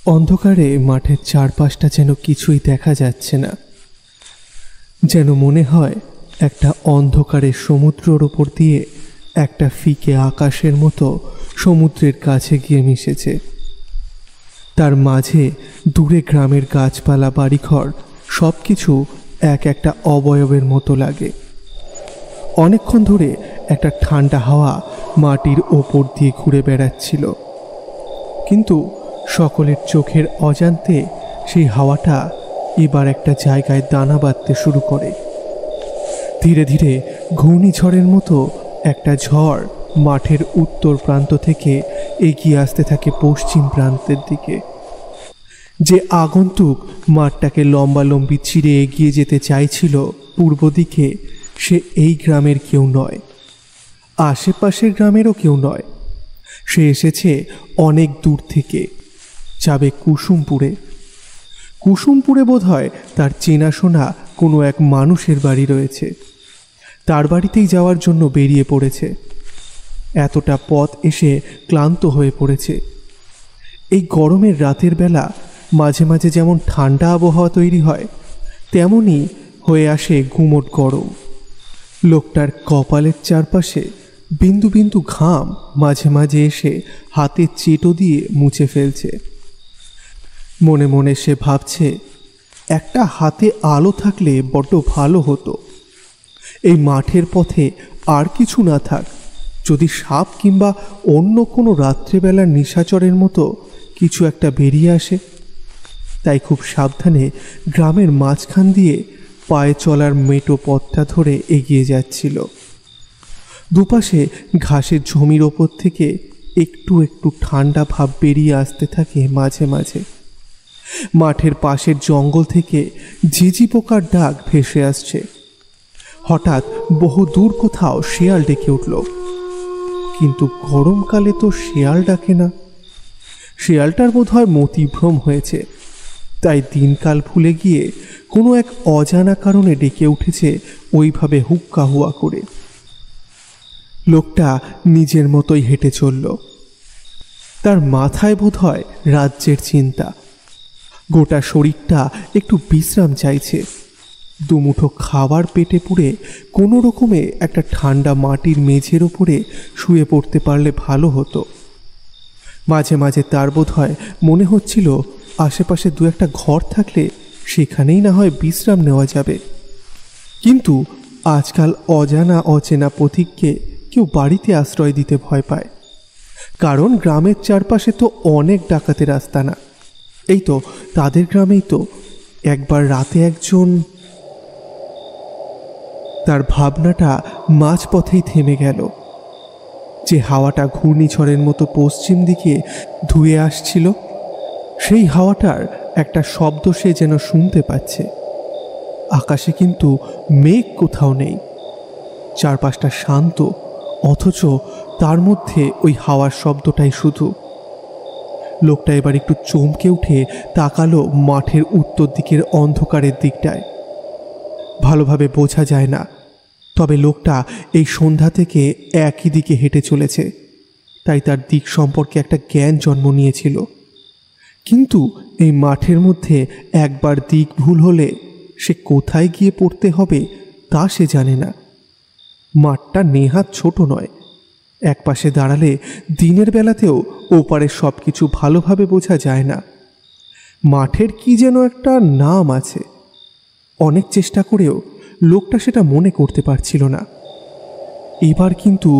অন্ধকারে মাঠের চারপাশটা যেন কিছুই দেখা যাচ্ছে না, যেন মনে হয় একটা অন্ধকারের সমুদ্রের ওপর দিয়ে একটা ফিকে আকাশের মতো সমুদ্রের কাছে গিয়ে মিশেছে। তার মাঝে দূরে গ্রামের গাছপালা, বাড়িঘর সব কিছু এক একটা অবয়বের মতো লাগে। অনেকক্ষণ ধরে একটা ঠান্ডা হাওয়া মাটির ওপর দিয়ে ঘুরে বেড়াচ্ছিল, কিন্তু সকলের চোখের অজান্তে সেই হাওয়াটা এবার একটা জায়গায় দানা বাঁধতে শুরু করে। ধীরে ধীরে ঘূর্ণিঝড়ের মতো একটা ঝড় মাঠের উত্তর প্রান্ত থেকে এগিয়ে আসতে থাকে পশ্চিম প্রান্তের দিকে। যে আগন্তুক মাঠটাকে লম্বালম্বি ছিঁড়ে এগিয়ে যেতে চাইছিল পূর্ব দিকে, সে এই গ্রামের কেউ নয়, আশেপাশের গ্রামেরও কেউ নয়। সে এসেছে অনেক দূর থেকে, যাবে কুসুমপুরে। কুসুমপুরে বোধহয় তার চেনাশোনা কোনো এক মানুষের বাড়ি রয়েছে। তার বাড়িতেই যাওয়ার জন্য বেরিয়ে পড়েছে। এতটা পথ এসে ক্লান্ত হয়ে পড়েছে। এই গরমের রাতের বেলা মাঝে মাঝে যেমন ঠান্ডা আবহাওয়া তৈরি হয়, তেমনই হয়ে আসে গুমোট গরম। লোকটার কপালের চারপাশে বিন্দু বিন্দু ঘাম মাঝে মাঝে এসে হাতের চেটো দিয়ে মুছে ফেলছে। মনে মনে সে ভাবছে, একটা হাতে আলো থাকলে বড্ড ভালো হতো। এই মাঠের পথে আর কিছু না থাক, যদি সাপ কিংবা অন্য কোনো রাত্রেবেলার নিশাচরের মতো কিছু একটা বেরিয়ে আসে। তাই খুব সাবধানে গ্রামের মাঝখান দিয়ে পায়ে চলার মেটো পথটা ধরে এগিয়ে যাচ্ছিল। দুপাশে ঘাসের জমির ওপর থেকে একটু একটু ঠান্ডা ভাব বেরিয়ে আসতে থাকে মাঝে মাঝে। মাঠের পাশের জঙ্গল থেকে ঝিঝি পোকার ডাক ভেসে আসছে। হঠাৎ বহু দূর কোথাও শেয়াল ডেকে উঠল, কিন্তু গরমকালে তো শেয়াল ডাকে না। শেয়ালটার বোধহয় মতিভ্রম হয়েছে, তাই দিনকাল ভুলে গিয়ে কোনো এক অজানা কারণে ডেকে উঠেছে ওইভাবে হুক্কা হুয়া করে। লোকটা নিজের মতোই হেঁটে চলল। তার মাথায় বোধহয় রাজ্যের চিন্তা। গোটা শরীরটা একটু বিশ্রাম চাইছে। দুমুঠো খাবার পেটে পুড়ে কোনো রকমে একটা ঠান্ডা মাটির মেঝের ওপরে শুয়ে পড়তে পারলে ভালো হতো। মাঝে মাঝে তার বোধহয় মনে হচ্ছিল, আশেপাশে দু একটা ঘর থাকলে সেখানেই না হয় বিশ্রাম নেওয়া যাবে। কিন্তু আজকাল অজানা অচেনা পথিককে কেউ বাড়িতে আশ্রয় দিতে ভয় পায়, কারণ গ্রামের চারপাশে তো অনেক ডাকাতের আস্তানা। এই তো তাদের গ্রামেই তো একবার রাতে একজন। তার ভাবনাটা মাঝপথেই থেমে গেল। যে হাওয়াটা ঘূর্ণিঝড়ের মতো পশ্চিম দিকে ধুয়ে আসছিল, সেই হাওয়াটার একটা শব্দ সে যেন শুনতে পাচ্ছে। আকাশে কিন্তু মেঘ কোথাও নেই, চারপাশটা শান্ত, অথচ তার মধ্যে ওই হাওয়ার শব্দটাই শুধু। লোকটা এবার একটু চমকে উঠে তাকালো মাঠের উত্তর দিকের অন্ধকারের দিকটায়। ভালোভাবে বোঝা যায় না, তবে লোকটা এই সন্ধ্যা থেকে একই দিকে হেঁটে চলেছে, তাই তার দিক সম্পর্কে একটা জ্ঞান জন্ম নিয়েছিল। কিন্তু এই মাঠের মধ্যে একবার দিক ভুল হলে সে কোথায় গিয়ে পড়তে হবে তা সে জানে না। মাঠটা নেহাত ছোট নয়, একপাশে দাঁড়ালে দিনের বেলাতেও ওপারে সব কিছু ভালোভাবে বোঝা যায় না। মাঠের কি যেন একটা নাম আছে, অনেক চেষ্টা করেও লোকটা সেটা মনে করতে পারছিল না। এবার কিন্তু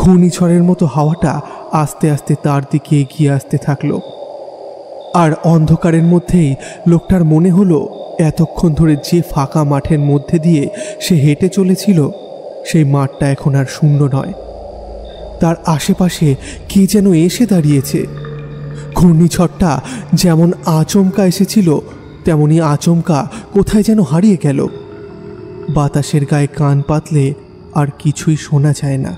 ঘূর্ণিঝড়ের মতো হাওয়াটা আস্তে আস্তে তার দিকে এগিয়ে আসতে থাকলো। আর অন্ধকারের মধ্যেই লোকটার মনে হলো, এতক্ষণ ধরে যে ফাঁকা মাঠের মধ্যে দিয়ে সে হেঁটে চলেছিল, সেই মাঠটা এখন আর শূন্য নয়। তার আশেপাশে কে যেন এসে দাঁড়িয়েছে। ঘূর্ণিঝড়টা যেমন আচমকা এসেছিল, তেমনি আচমকা কোথায় যেন হারিয়ে গেল। বাতাসের গায়ে কান পাতলে আর কিছুই শোনা যায় না।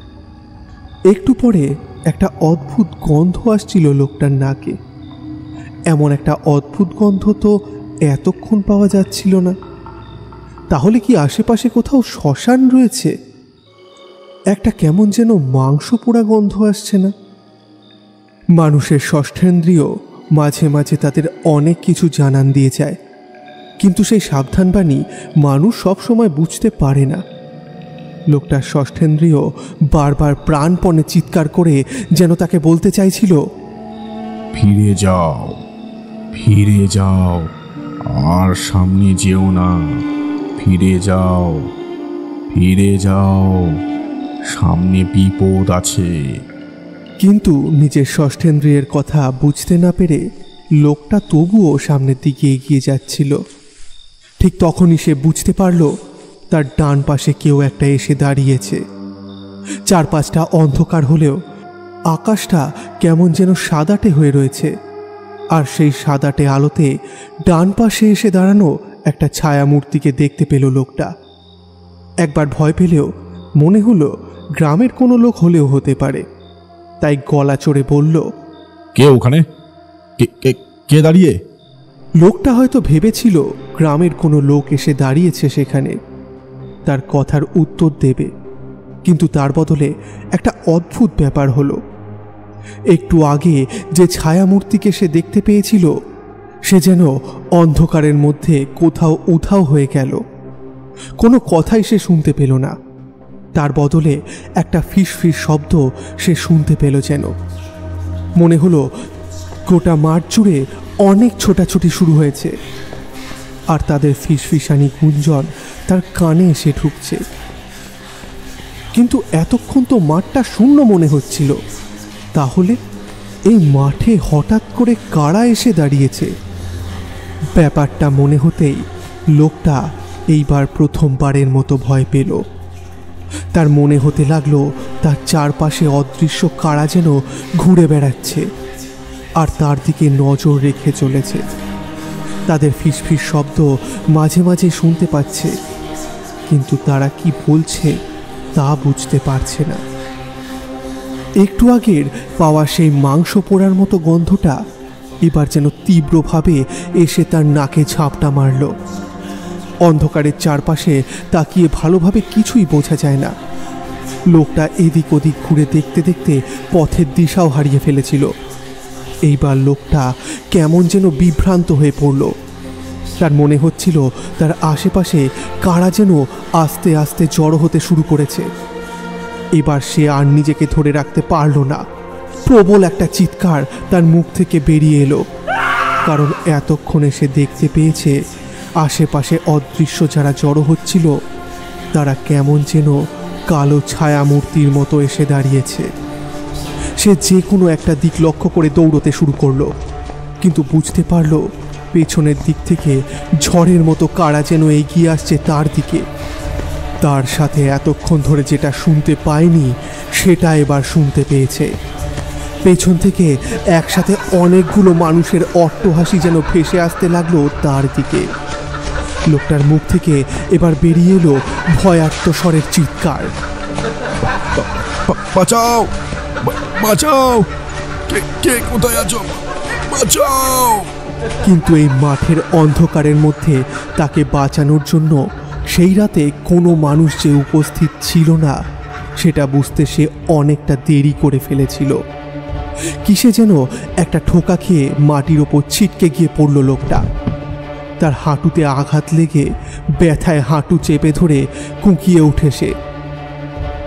একটু পরে একটা অদ্ভুত গন্ধ আসছিল লোকটার নাকে। এমন একটা অদ্ভুত গন্ধ তো এতক্ষণ পাওয়া যাচ্ছিল না। তাহলে কি আশেপাশে কোথাও শ্মশান রয়েছে? একটা কেমন যেন মাংস পোড়া গন্ধ আসছে না? মানুষের ষষ্ঠেন্দ্রিয় মাঝে মাঝে তাদের অনেক কিছু জানান দিয়ে যায়, কিন্তু সেই সাবধানবাণী মানুষ সবসময় বুঝতে পারে না। লোকটার ষষ্ঠেন্দ্রিয় বারবার প্রাণপণে চিৎকার করে যেন তাকে বলতে চাইছিল, ফিরে যাও, ফিরে যাও, আর সামনে যেও না, ফিরে যাও, ফিরে যাও, সামনে বিপদ আছে। কিন্তু নিজের ষষ্ঠেন্দ্রিয়ের কথা বুঝতে না পেরে লোকটা তবুও সামনের দিকে এগিয়ে যাচ্ছিল। ঠিক তখনই সে বুঝতে পারল তার ডান পাশে কেউ একটা এসে দাঁড়িয়েছে। চারপাশটা অন্ধকার হলেও আকাশটা কেমন যেন সাদাটে হয়ে রয়েছে, আর সেই সাদাটে আলোতে ডান পাশে এসে দাঁড়ানো একটা ছায়ামূর্তিকে দেখতে পেল লোকটা। একবার ভয় পেলেও মনে হলো গ্রামের কোনো লোক হলেও হতে পারে, তাই গলা চড়ে বলল, কে ওখানে? কে দাঁড়িয়ে? লোকটা হয়তো ভেবেছিল গ্রামের কোনো লোক এসে দাঁড়িয়েছে সেখানে, তার কথার উত্তর দেবে, কিন্তু তার বদলে একটা অদ্ভুত ব্যাপার হলো। একটু আগে যে ছায়ামূর্তিকে সে দেখতে পেয়েছিল সে যেন অন্ধকারের মধ্যে কোথাও উধাও হয়ে গেল। কোনো কথাই সে শুনতে পেল না, তার বদলে একটা ফিসফিস শব্দ সে শুনতে পেল। যেন মনে হলো গোটা মাঠ জুড়ে অনেক ছোটাছুটি শুরু হয়েছে, আর তাদের ফিসফিসানি গুঞ্জন তার কানে এসে ঢুকছে। কিন্তু এতক্ষণ তো মাঠটা শূন্য মনে হচ্ছিল, তাহলে এই মাঠে হঠাৎ করে কারা এসে দাঁড়িয়েছে? ব্যাপারটা মনে হতেই লোকটা এইবার প্রথমবারের মতো ভয় পেল। তার মনে হতে লাগলো তার চারপাশে অদৃশ্য কারা যেন ঘুরে বেড়াচ্ছে আর তার দিকে নজর রেখে চলেছে। তাদের ফিসফিস শব্দ মাঝে মাঝে শুনতে পাচ্ছে, কিন্তু তারা কি বলছে তা বুঝতে পারছে না। একটু আগের পাওয়া সেই মাংস পোড়ার মতো গন্ধটা এবার যেন তীব্রভাবে এসে তার নাকে ঝাপটা মারল। অন্ধকারের চারপাশে তাকিয়ে ভালোভাবে কিছুই বোঝা যায় না। লোকটা এদিক ওদিক ঘুরে দেখতে দেখতে পথের দিশাও হারিয়ে ফেলেছিল। এইবার লোকটা কেমন যেন বিভ্রান্ত হয়ে পড়ল। তার মনে হচ্ছিল তার আশেপাশে কারা যেন আস্তে আস্তে জড়ো হতে শুরু করেছে। এবার সে আর নিজেকে ধরে রাখতে পারল না। প্রবল একটা চিৎকার তার মুখ থেকে বেরিয়ে এলো, কারণ এতক্ষণে সে দেখতে পেয়েছে আশেপাশে অদৃশ্য যারা জড়ো হচ্ছিল তারা কেমন যেন কালো ছায়ামূর্তির মতো এসে দাঁড়িয়েছে। সে যে কোনো একটা দিক লক্ষ্য করে দৌড়তে শুরু করলো, কিন্তু বুঝতে পারল পেছনের দিক থেকে ঝড়ের মতো কারা যেন এগিয়ে আসছে তার দিকে। তার সাথে এতক্ষণ ধরে যেটা শুনতে পায়নি সেটা এবার শুনতে পেয়েছে। পেছন থেকে একসাথে অনেকগুলো মানুষের অট্টহাসি যেন ভেসে আসতে লাগলো তার দিকে। লোকটার মুখ থেকে এবার বেরিয়ে এলো ভয়ার্ত স্বরের চিৎকার, বাঁচাও, বাঁচাও, কে কোথায় আছো, বাঁচাও! কিন্তু এই মাঠের অন্ধকারের মধ্যে তাকে বাঁচানোর জন্য সেই রাতে কোনো মানুষ যে উপস্থিত ছিল না সেটা বুঝতে সে অনেকটা দেরি করে ফেলেছিল। কিসে যেন একটা ঠোকা খেয়ে মাটির ওপর ছিটকে গিয়ে পড়ল লোকটা। তার হাঁটুতে আঘাত লেগে ব্যথায় হাঁটু চেপে ধরে কুঁকিয়ে উঠে সে।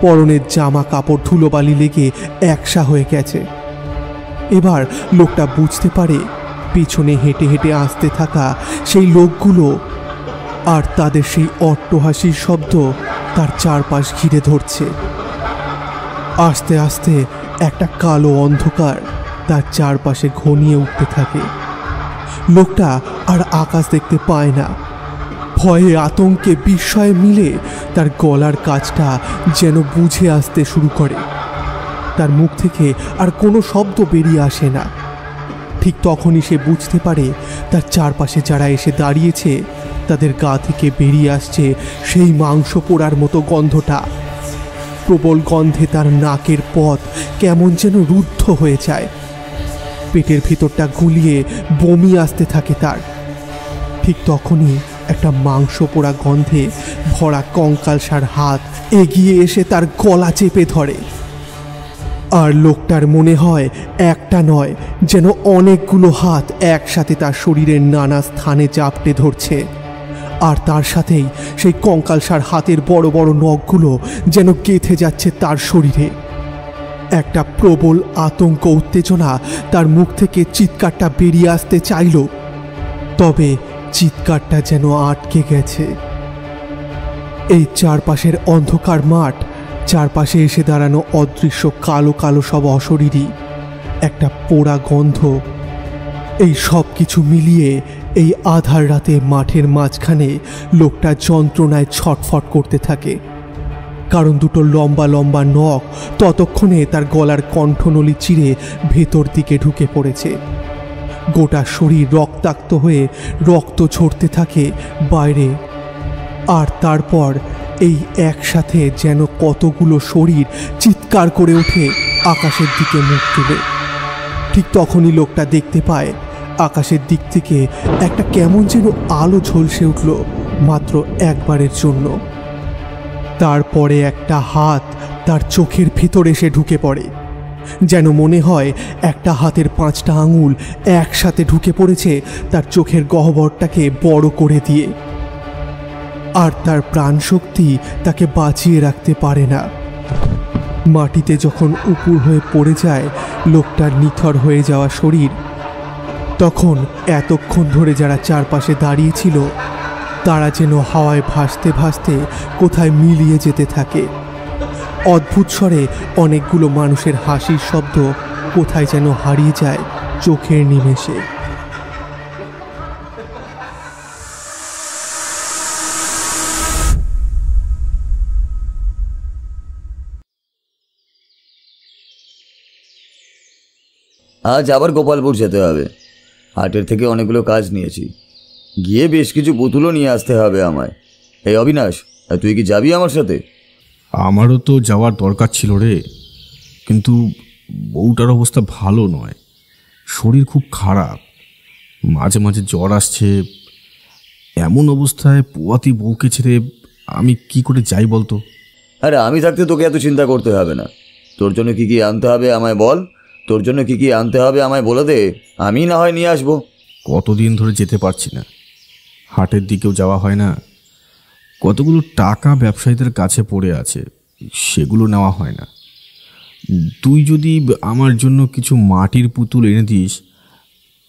পরনের জামা কাপড় ধুলোবালি লেগে একসা হয়ে গেছে। এবার লোকটা বুঝতে পারে পিছনে হেঁটে হেঁটে আসতে থাকা সেই লোকগুলো আর তাদের সেই অট্টহাসির শব্দ তার চারপাশ ঘিরে ধরছে। আস্তে আস্তে একটা কালো অন্ধকার তার চারপাশে ঘনিয়ে উঠতে থাকে। লোকটা আর আকাশ দেখতে পায় না। ভয়ে আতঙ্কে বিস্ময়ে মিলে তার গলার কাছটা যেন বুঝে আসতে শুরু করে। তার মুখ থেকে আর কোনো শব্দ বেরিয়ে আসে না। ঠিক তখনই সে বুঝতে পারে তার চারপাশে যারা এসে দাঁড়িয়েছে তাদের গা থেকে বেরিয়ে আসছে সেই মাংস পোড়ার মতো গন্ধটা। প্রবল গন্ধে তার নাকের পথ কেমন যেন রুদ্ধ হয়ে যায়। পেটের ভিতরটা গুলিয়ে বমি আসতে থাকে তার। ঠিক তখনই একটা মাংস পোড়া গন্ধে ভরা কঙ্কালসার হাত এগিয়ে এসে তার গলা চেপে ধরে। আর লোকটার মনে হয় একটা নয়, যেন অনেকগুলো হাত একসাথে তার শরীরের নানা স্থানে চাপটে ধরছে। আর তার সাথেই সেই কঙ্কালসার হাতের বড় বড় নখগুলো যেন গেঁথে যাচ্ছে তার শরীরে। একটা প্রবল আতঙ্ক উত্তেজনা তার মুখ থেকে চিৎকারটা বেরিয়ে আসতে চাইল, তবে চিৎকারটা যেন আটকে গেছে। এই চারপাশের অন্ধকার মাঠ, চারপাশে এসে দাঁড়ানো অদৃশ্য কালো কালো সব অশরীরী, একটা পোড়া গন্ধ, এই সব কিছু মিলিয়ে এই আধার রাতে মাঠের মাঝখানে লোকটা যন্ত্রণায় ছটফট করতে থাকে। কারণ দুটো লম্বা লম্বা নখ ততক্ষণে তার গলার কণ্ঠনলী চিরে ভেতর দিকে ঢুকে পড়েছে। গোটা শরীর রক্তাক্ত হয়ে রক্ত ঝরতে থাকে বাইরে। আর তারপর এই একসাথে যেন কতগুলো শরীর চিৎকার করে ওঠে আকাশের দিকে মুখ তুলে। ঠিক তখনই লোকটা দেখতে পায় আকাশের দিক থেকে একটা কেমন যেন আলো ঝলসে উঠল মাত্র একবারের জন্য। তারপরে একটা হাত তার চোখের ভেতর এসে ঢুকে পড়ে, যেন মনে হয় একটা হাতের 5টা আঙুল একসাথে ঢুকে পড়েছে তার চোখের গহ্বরটাকে বড় করে দিয়ে। আর তার প্রাণশক্তি তাকে বাঁচিয়ে রাখতে পারে না। মাটিতে যখন উপুর হয়ে পড়ে যায় লোকটার নিথর হয়ে যাওয়া শরীর, তখন এতক্ষণ ধরে যারা চারপাশে দাঁড়িয়েছিল তারা যেন হাওয়ায় ভাসতে ভাসতে কোথায় মিলিয়ে যেতে থাকে। অদ্ভুত স্বরে অনেকগুলো মানুষের হাসির শব্দ কোথায় যেন হারিয়ে যায় চোখের নিমেষে। আজ আবার গোপালপুর যেতে হবে। হাটের থেকে অনেকগুলো কাজ নিয়েছি, গিয়ে বেশ কিছু পুতুলও নিয়ে আসতে হবে আমায়। এই অবিনাশ, তুই কি যাবি আমার সাথে? আমারও তো যাওয়ার দরকার ছিল রে, কিন্তু বউটার অবস্থা ভালো নয়, শরীর খুব খারাপ, মাঝে মাঝে জ্বর আসছে। এমন অবস্থায় পোয়াতি বউকে ছেড়ে আমি কি করে যাই বলতো? আরে আমি থাকতে তোকে এত চিন্তা করতে হবে না। তোর জন্য কি কি আনতে হবে আমায় বল, তোর জন্য কি কি আনতে হবে আমায় বলে দে, আমি না হয় নিয়ে আসবো। কতদিন ধরে যেতে পারছি না, হাটের দিকেও যাওয়া হয় না। কতগুলো টাকা ব্যবসায়ীদের কাছে পড়ে আছে, সেগুলো নেওয়া হয় না। তুই যদি আমার জন্য কিছু মাটির পুতুল এনে দিস,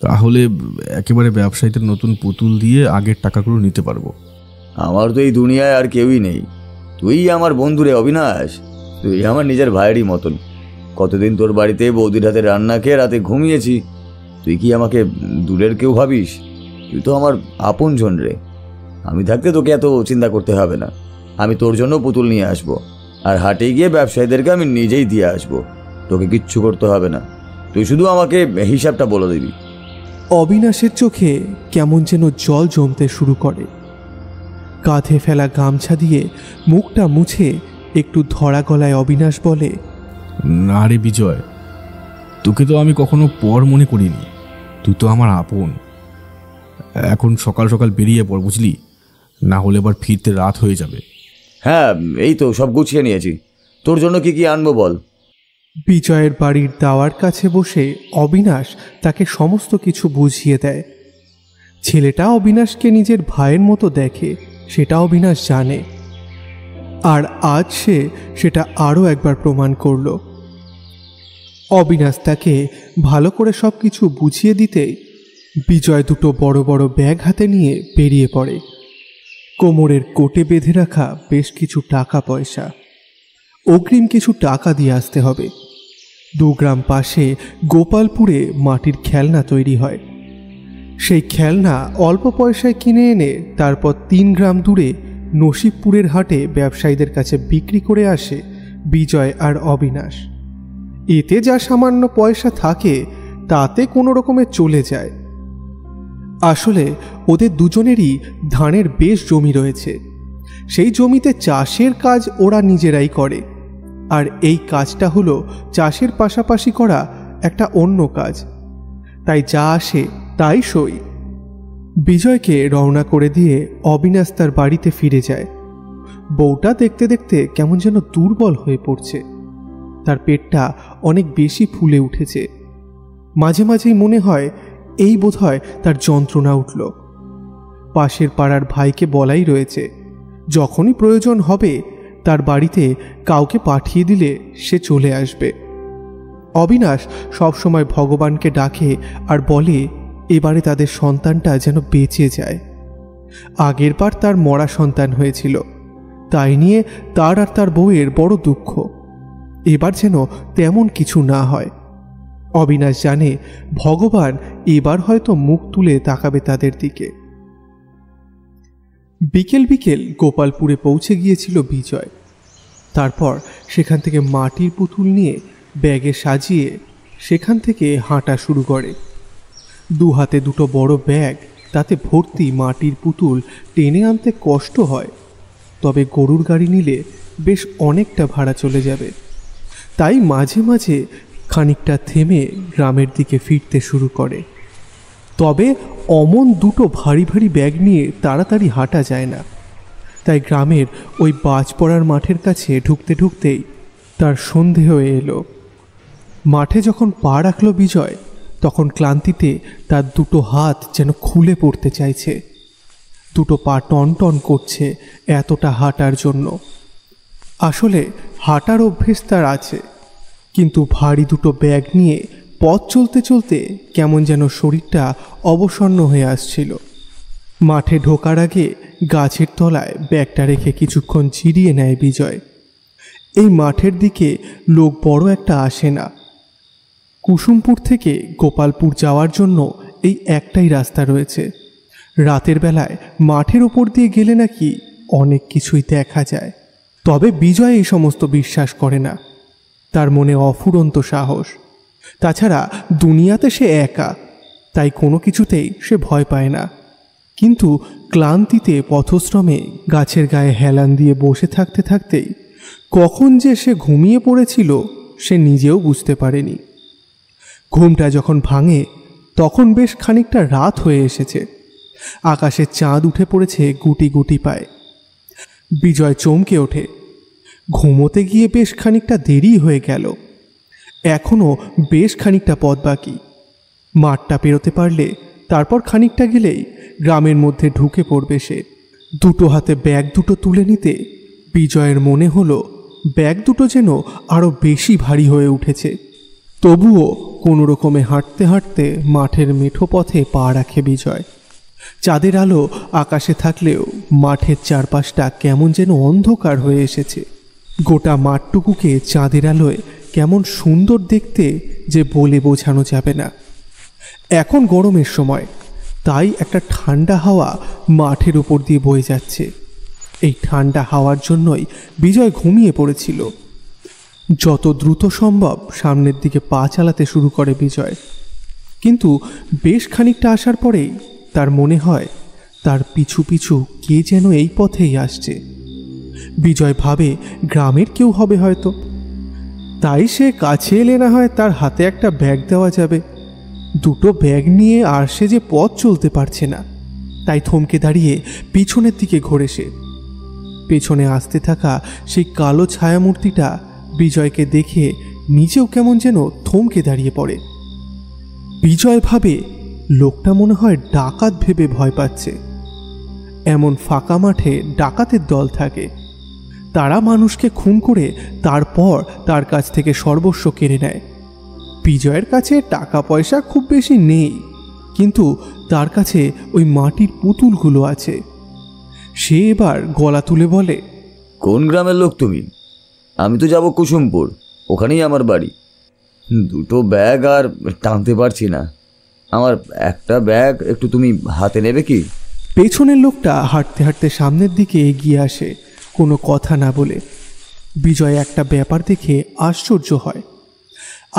তাহলে একেবারে ব্যবসায়ীদের নতুন পুতুল দিয়ে আগের টাকাগুলো নিতে পারবো। আমার তো এই দুনিয়ায় আর কেউই নেই, তুই আমার বন্ধুরে অবিনাশ, তুই আমার নিজের ভাইয়েরই মতন। কতদিন তোর বাড়িতে বৌদির হাতে রান্না খেয়ে রাতে ঘুমিয়েছি, তুই কি আমাকে দূরের কেউ ভাবিস? তুই তো আমার আপনজন রে। আমি থাকতে তোকে এত চিন্তা করতে হবে না। আমি তোর জন্য পুতুল নিয়ে আসবো, আর হাটে গিয়ে ব্যবসায়ীদেরকে আমি নিজেই দিয়ে আসবো। তোকে কিচ্ছু করতে হবে না, তুই শুধু আমাকে হিসাবটা বলে দিবি। অবিনাশের চোখে কেমন যেন জল জমতে শুরু করে। কাঁধে ফেলা গামছা দিয়ে মুখটা মুছে একটু ধরা গলায় অবিনাশ বলে, না রে বিজয়, তোকে তো আমি কখনো পর মনে করিনি, তুই তো আমার আপন। এখন সকাল সকাল বেরিয়ে পড়, বুঝলি, না হলে আবার ফিরতে রাত হয়ে যাবে। হ্যাঁ, এই তো সব গুছিয়ে নিয়েছি। তোর জন্য কি কি আনবো বল। বিজয়ের বাড়ির দাওয়ার কাছে বসে অবিনাশ তাকে সমস্ত কিছু বুঝিয়ে দেয়। ছেলেটা অবিনাশকে নিজের ভাইয়ের মতো দেখে, সেটা অবিনাশ জানে। আর আজ সে সেটা আরও একবার প্রমাণ করল। অবিনাশ তাকে ভালো করে সব কিছু বুঝিয়ে দিতেই বিজয় দুটো বড় বড় ব্যাগ হাতে নিয়ে বেরিয়ে পড়ে। কোমরের কোটে বেঁধে রাখা বেশ কিছু টাকা পয়সা, অগ্রিম কিছু টাকা দিয়ে আসতে হবে। 2 গ্রাম পাশে গোপালপুরে মাটির খেলনা তৈরি হয়। সেই খেলনা অল্প পয়সায় কিনে এনে তারপর 3 গ্রাম দূরে নসিবপুরের হাটে ব্যবসায়ীদের কাছে বিক্রি করে আসে বিজয় আর অবিনাশ। এতে যা সামান্য পয়সা থাকে তাতে কোনো রকমে চলে যায়। আসলে ওদের দুজনেরই ধানের বেশ জমি রয়েছে। সেই জমিতে চাষের কাজ ওরা নিজেরাই করে, আর এই কাজটা হলো চাষের পাশাপাশি করা একটা অন্য কাজ। তাই যা আসে তাই সই। বিজয়কে রওনা করে দিয়ে অবিনাশ তার বাড়িতে ফিরে যায়। বউটা দেখতে দেখতে কেমন যেন দুর্বল হয়ে পড়ছে। তার পেটটা অনেক বেশি ফুলে উঠেছে। মাঝে মাঝেই মনে হয় এই বোধহয় তার যন্ত্রণা উঠল। পাশের পাড়ার ভাইকে বলাই রয়েছে, যখনই প্রয়োজন হবে তার বাড়িতে কাউকে পাঠিয়ে দিলে সে চলে আসবে। অবিনাশ সবসময় ভগবানকে ডাকে আর বলে এবারে তাদের সন্তানটা যেন বেঁচে যায়। আগের বার তার মরা সন্তান হয়েছিল, তাই নিয়ে তার আর তার বউয়ের বড় দুঃখ। এবার যেন তেমন কিছু না হয়। অবিনাশ জানে ভগবান এবার হয়তো মুখ তুলে তাকাবে তাদের দিকে। বিকেল বিকেল গোপালপুরে পৌঁছে গিয়েছিল বিজয়। তারপর সেখান থেকে মাটির পুতুল নিয়ে ব্যাগে সাজিয়ে সেখান থেকে হাঁটা শুরু করে। দু হাতে দুটো বড় ব্যাগ, তাতে ভর্তি মাটির পুতুল টেনে আনতে কষ্ট হয়, তবে গরুর গাড়ি নিলে বেশ অনেকটা ভাড়া চলে যাবে। তাই মাঝে মাঝে খানিকটা থেমে গ্রামের দিকে ফিরতে শুরু করে। তবে অমন দুটো ভারী ভারী ব্যাগ নিয়ে তাড়াতাড়ি হাঁটা যায় না। তাই গ্রামের ওই বাজ পড়ার মাঠের কাছে ঢুকতে ঢুকতেই তার সন্ধে হয়ে এলো। মাঠে যখন পা রাখল বিজয়, তখন ক্লান্তিতে তার দুটো হাত যেন খুলে পড়তে চাইছে। দুটো পা টন টন করছে এতটা হাঁটার জন্য। আসলে হাঁটার অভ্যেস তার আছে, কিন্তু ভারী দুটো ব্যাগ নিয়ে পথ চলতে চলতে কেমন যেন শরীরটা অবসন্ন হয়ে আসছিল। মাঠে ঢোকার আগে গাছের তলায় ব্যাগটা রেখে কিছুক্ষণ জিরিয়ে নেয় বিজয়। এই মাঠের দিকে লোক বড় একটা আসে না। কুসুমপুর থেকে গোপালপুর যাওয়ার জন্য এই একটাই রাস্তা রয়েছে। রাতের বেলায় মাঠের ওপর দিয়ে গেলে নাকি অনেক কিছুই দেখা যায়। তবে বিজয় এই সমস্ত বিশ্বাস করে না। তার মনে অফুরন্ত সাহস। তাছাড়া দুনিয়াতে সে একা, তাই কোনো কিছুতেই সে ভয় পায় না। কিন্তু ক্লান্তিতে পথশ্রমে গাছের গায়ে হেলান দিয়ে বসে থাকতে থাকতেই কখন যে সে ঘুমিয়ে পড়েছিল সে নিজেও বুঝতে পারেনি। ঘুমটা যখন ভাঙে তখন বেশ খানিকটা রাত হয়ে এসেছে। আকাশে চাঁদ উঠে পড়েছে গুটি গুটি পায়ে। বিজয় চমকে ওঠে। ঘুমোতে গিয়ে বেশ খানিকটা দেরি হয়ে গেল। এখনও বেশ খানিকটা পথ বাকি। মাঠটা পেরোতে পারলে তারপর খানিকটা গেলেই গ্রামের মধ্যে ঢুকে পড়বে সে। দুটো হাতে ব্যাগ দুটো তুলে নিতে বিজয়ের মনে হলো ব্যাগ দুটো যেন আরও বেশি ভারী হয়ে উঠেছে। তবুও কোনো রকমে হাঁটতে হাঁটতে মাঠের মেঠো পথে পা রাখে বিজয়। চাঁদের আলো আকাশে থাকলেও মাঠের চারপাশটা কেমন যেন অন্ধকার হয়ে এসেছে। গোটা মাঠটুকুকে চাঁদের আলোয় কেমন সুন্দর দেখতে যে বলে বোঝানো যাবে না। এখন গরমের সময়, তাই একটা ঠান্ডা হাওয়া মাঠের উপর দিয়ে বয়ে যাচ্ছে। এই ঠান্ডা হাওয়ার জন্যই বিজয় ঘুমিয়ে পড়েছিল। যত দ্রুত সম্ভব সামনের দিকে পা চালাতে শুরু করে বিজয়। কিন্তু বেশ খানিকটা আসার পরেই তার মনে হয় তার পিছু পিছু কে যেন এই পথেই আসছে। বিজয় ভাবে গ্রামের কেউ হবে হয়তো, তাই সে কাছে এলে না হয় তার হাতে একটা ব্যাগ দেওয়া যাবে। দুটো ব্যাগ নিয়ে আর সে যে পথ চলতে পারছে না, তাই থমকে দাঁড়িয়ে পিছনের দিকে ঘোরে সে। পেছনে আসতে থাকা সেই কালো ছায়ামূর্তিটা বিজয়কে দেখে নিজেও কেমন যেন থমকে দাঁড়িয়ে পড়ে। বিজয় ভাবে লোকটা মনে হয় ডাকাত ভেবে ভয় পাচ্ছে। এমন ফাঁকা মাঠে ডাকাতের দল থাকে, তারা মানুষকে খুন করে তারপর তার কাছ থেকে সর্বস্ব কেড়ে নেয়। বিজয়ের কাছে টাকা পয়সা খুব বেশি নেই, কিন্তু তার কাছে ওই মাটির পুতুলগুলো আছে। সে এবার গলা তুলে বলে, কোন গ্রামের লোক তুমি? আমি তো যাব কুসুমপুর, ওখানেই আমার বাড়ি। দুটো ব্যাগ আর টানতে পারছি না, আমার একটা ব্যাগ একটু তুমি হাতে নেবে কি? পেছনের লোকটা হাঁটতে হাঁটতে সামনের দিকে এগিয়ে আসে কোনো কথা না বলে। বিজয় একটা ব্যাপার দেখে আশ্চর্য হয়।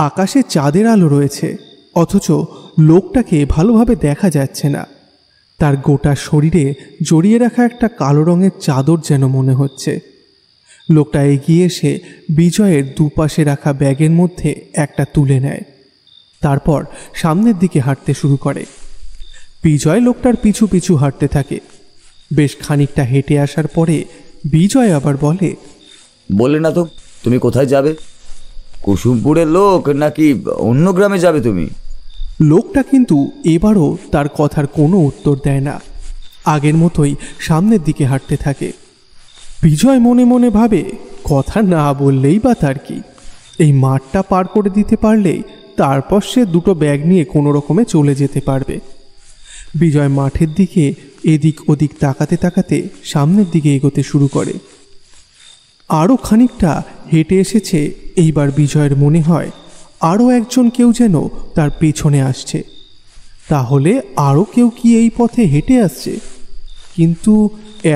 আকাশে চাঁদের আলো রয়েছে, অথচ লোকটাকে ভালোভাবে দেখা যাচ্ছে না। তার গোটা শরীরে জড়িয়ে রাখা একটা কালো রঙের চাদর যেন মনে হচ্ছে। লোকটা এগিয়ে এসে বিজয়ের দুপাশে রাখা ব্যাগের মধ্যে একটা তুলে নেয়, তারপর সামনের দিকে হাঁটতে শুরু করে। বিজয় লোকটার পিছু পিছু হাঁটতে থাকে। বেশ খানিকটা হেঁটে আসার পরে বিজয় আবার বলে, বলে না তো তুমি কোথায় যাবে? কুসুমপুরের লোক নাকি অন্য গ্রামে যাবে তুমি? লোকটা কিন্তু এবারও তার কথার কোনো উত্তর দেয় না, আগের মতোই সামনের দিকে হাঁটতে থাকে। বিজয় মনে মনে ভাবে, কথা না বললেই বা তার কি, এই মাঠটা পার করে দিতে পারলেই তারপর সে দুটো ব্যাগ নিয়ে কোনো রকমে চলে যেতে পারবে। বিজয় মাঠের দিকে এদিক ওদিক তাকাতে তাকাতে সামনের দিকে এগোতে শুরু করে। আরও খানিকটা হেঁটে এসেছে, এইবার বিজয়ের মনে হয় আরও একজন কেউ যেন তার পেছনে আসছে। তাহলে আরও কেউ কি এই পথে হেঁটে আসছে? কিন্তু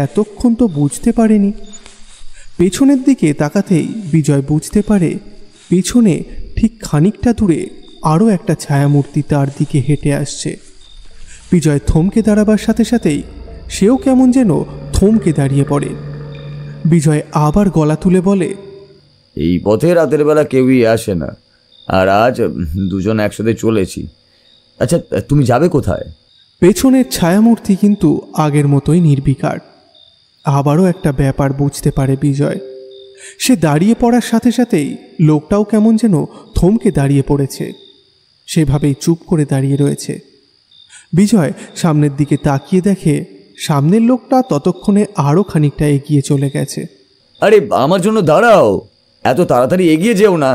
এতক্ষণ তো বুঝতে পারেনি। পেছনের দিকে তাকাতেই বিজয় বুঝতে পারে পেছনে ঠিক খানিকটা দূরে আরও একটা ছায়ামূর্তি তার দিকে হেঁটে আসছে। বিজয় থমকে দাঁড়াবার সাথে সাথেই সেও কেমন যেন থমকে দাঁড়িয়ে পড়ে। বিজয় আবার গলা তুলে বলে, এই পথে রাতের বেলা কেউই আসে না, আর আজ দুজন একসাথে চলেছি। আচ্ছা, তুমি যাবে কোথায়? পেছনের ছায়ামূর্তি কিন্তু আগের মতোই নির্বিকার। আবারও একটা ব্যাপার বুঝতে পারে বিজয়। সে দাঁড়িয়ে পড়ার সাথে সাথেই লোকটাও কেমন যেন থমকে দাঁড়িয়ে পড়েছে, সেভাবেই চুপ করে দাঁড়িয়ে রয়েছে। বিজয় সামনের দিকে তাকিয়ে দেখে সামনের লোকটা ততক্ষণে আরও খানিকটা এগিয়ে চলে গেছে। আরে আমার জন্য দাঁড়াও, এত তাড়াতাড়ি এগিয়ে যেও না,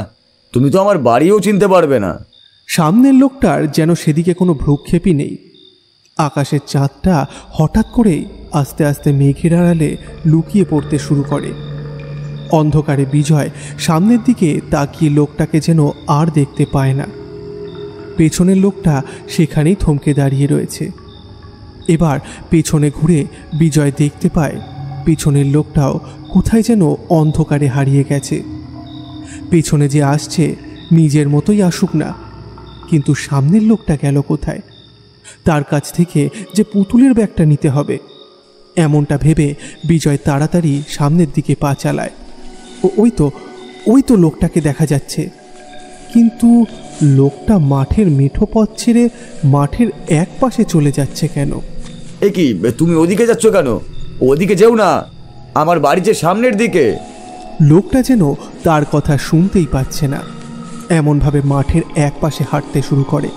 তুমি তো আমার বাড়িও চিনতে পারবে না। সামনের লোকটার যেন সেদিকে কোনো ভ্রুক্ষেপই নেই। আকাশের চাঁদটা হঠাৎ করেই আস্তে আস্তে মেঘের আড়ালে লুকিয়ে পড়তে শুরু করে। অন্ধকারে বিজয় সামনের দিকে তাকিয়ে লোকটাকে যেন আর দেখতে পায় না। পেছনের লোকটা সেখানেই থমকে দাঁড়িয়ে রয়েছে। এবার পেছনে ঘুরে বিজয় দেখতে পায় পেছনের লোকটাও কোথায় যেন অন্ধকারে হারিয়ে গেছে। পেছনে যে আসছে নিজের মতোই আসুক না, কিন্তু সামনের লোকটা গেল কোথায়? তার কাছ থেকে যে পুতুলের ব্যাগটা নিতে হবে, এমনটা ভেবে বিজয় তাড়াতাড়ি সামনের দিকে পা চালায়। ওই তো লোকটাকে দেখা যাচ্ছে, কিন্তু লোকটা মাঠের মেঠো পথ ছেড়ে মাঠের এক পাশে চলে যাচ্ছে কেন? এ কি, তুমি ওদিকে যাচ্ছ কেন? ওদিকে যেও না, আমার বাড়ি যে সামনের দিকে। লোকটা যেন তার কথা শুনতেই পাচ্ছে না, এমনভাবে মাঠের এক পাশে হাঁটতে শুরু করে।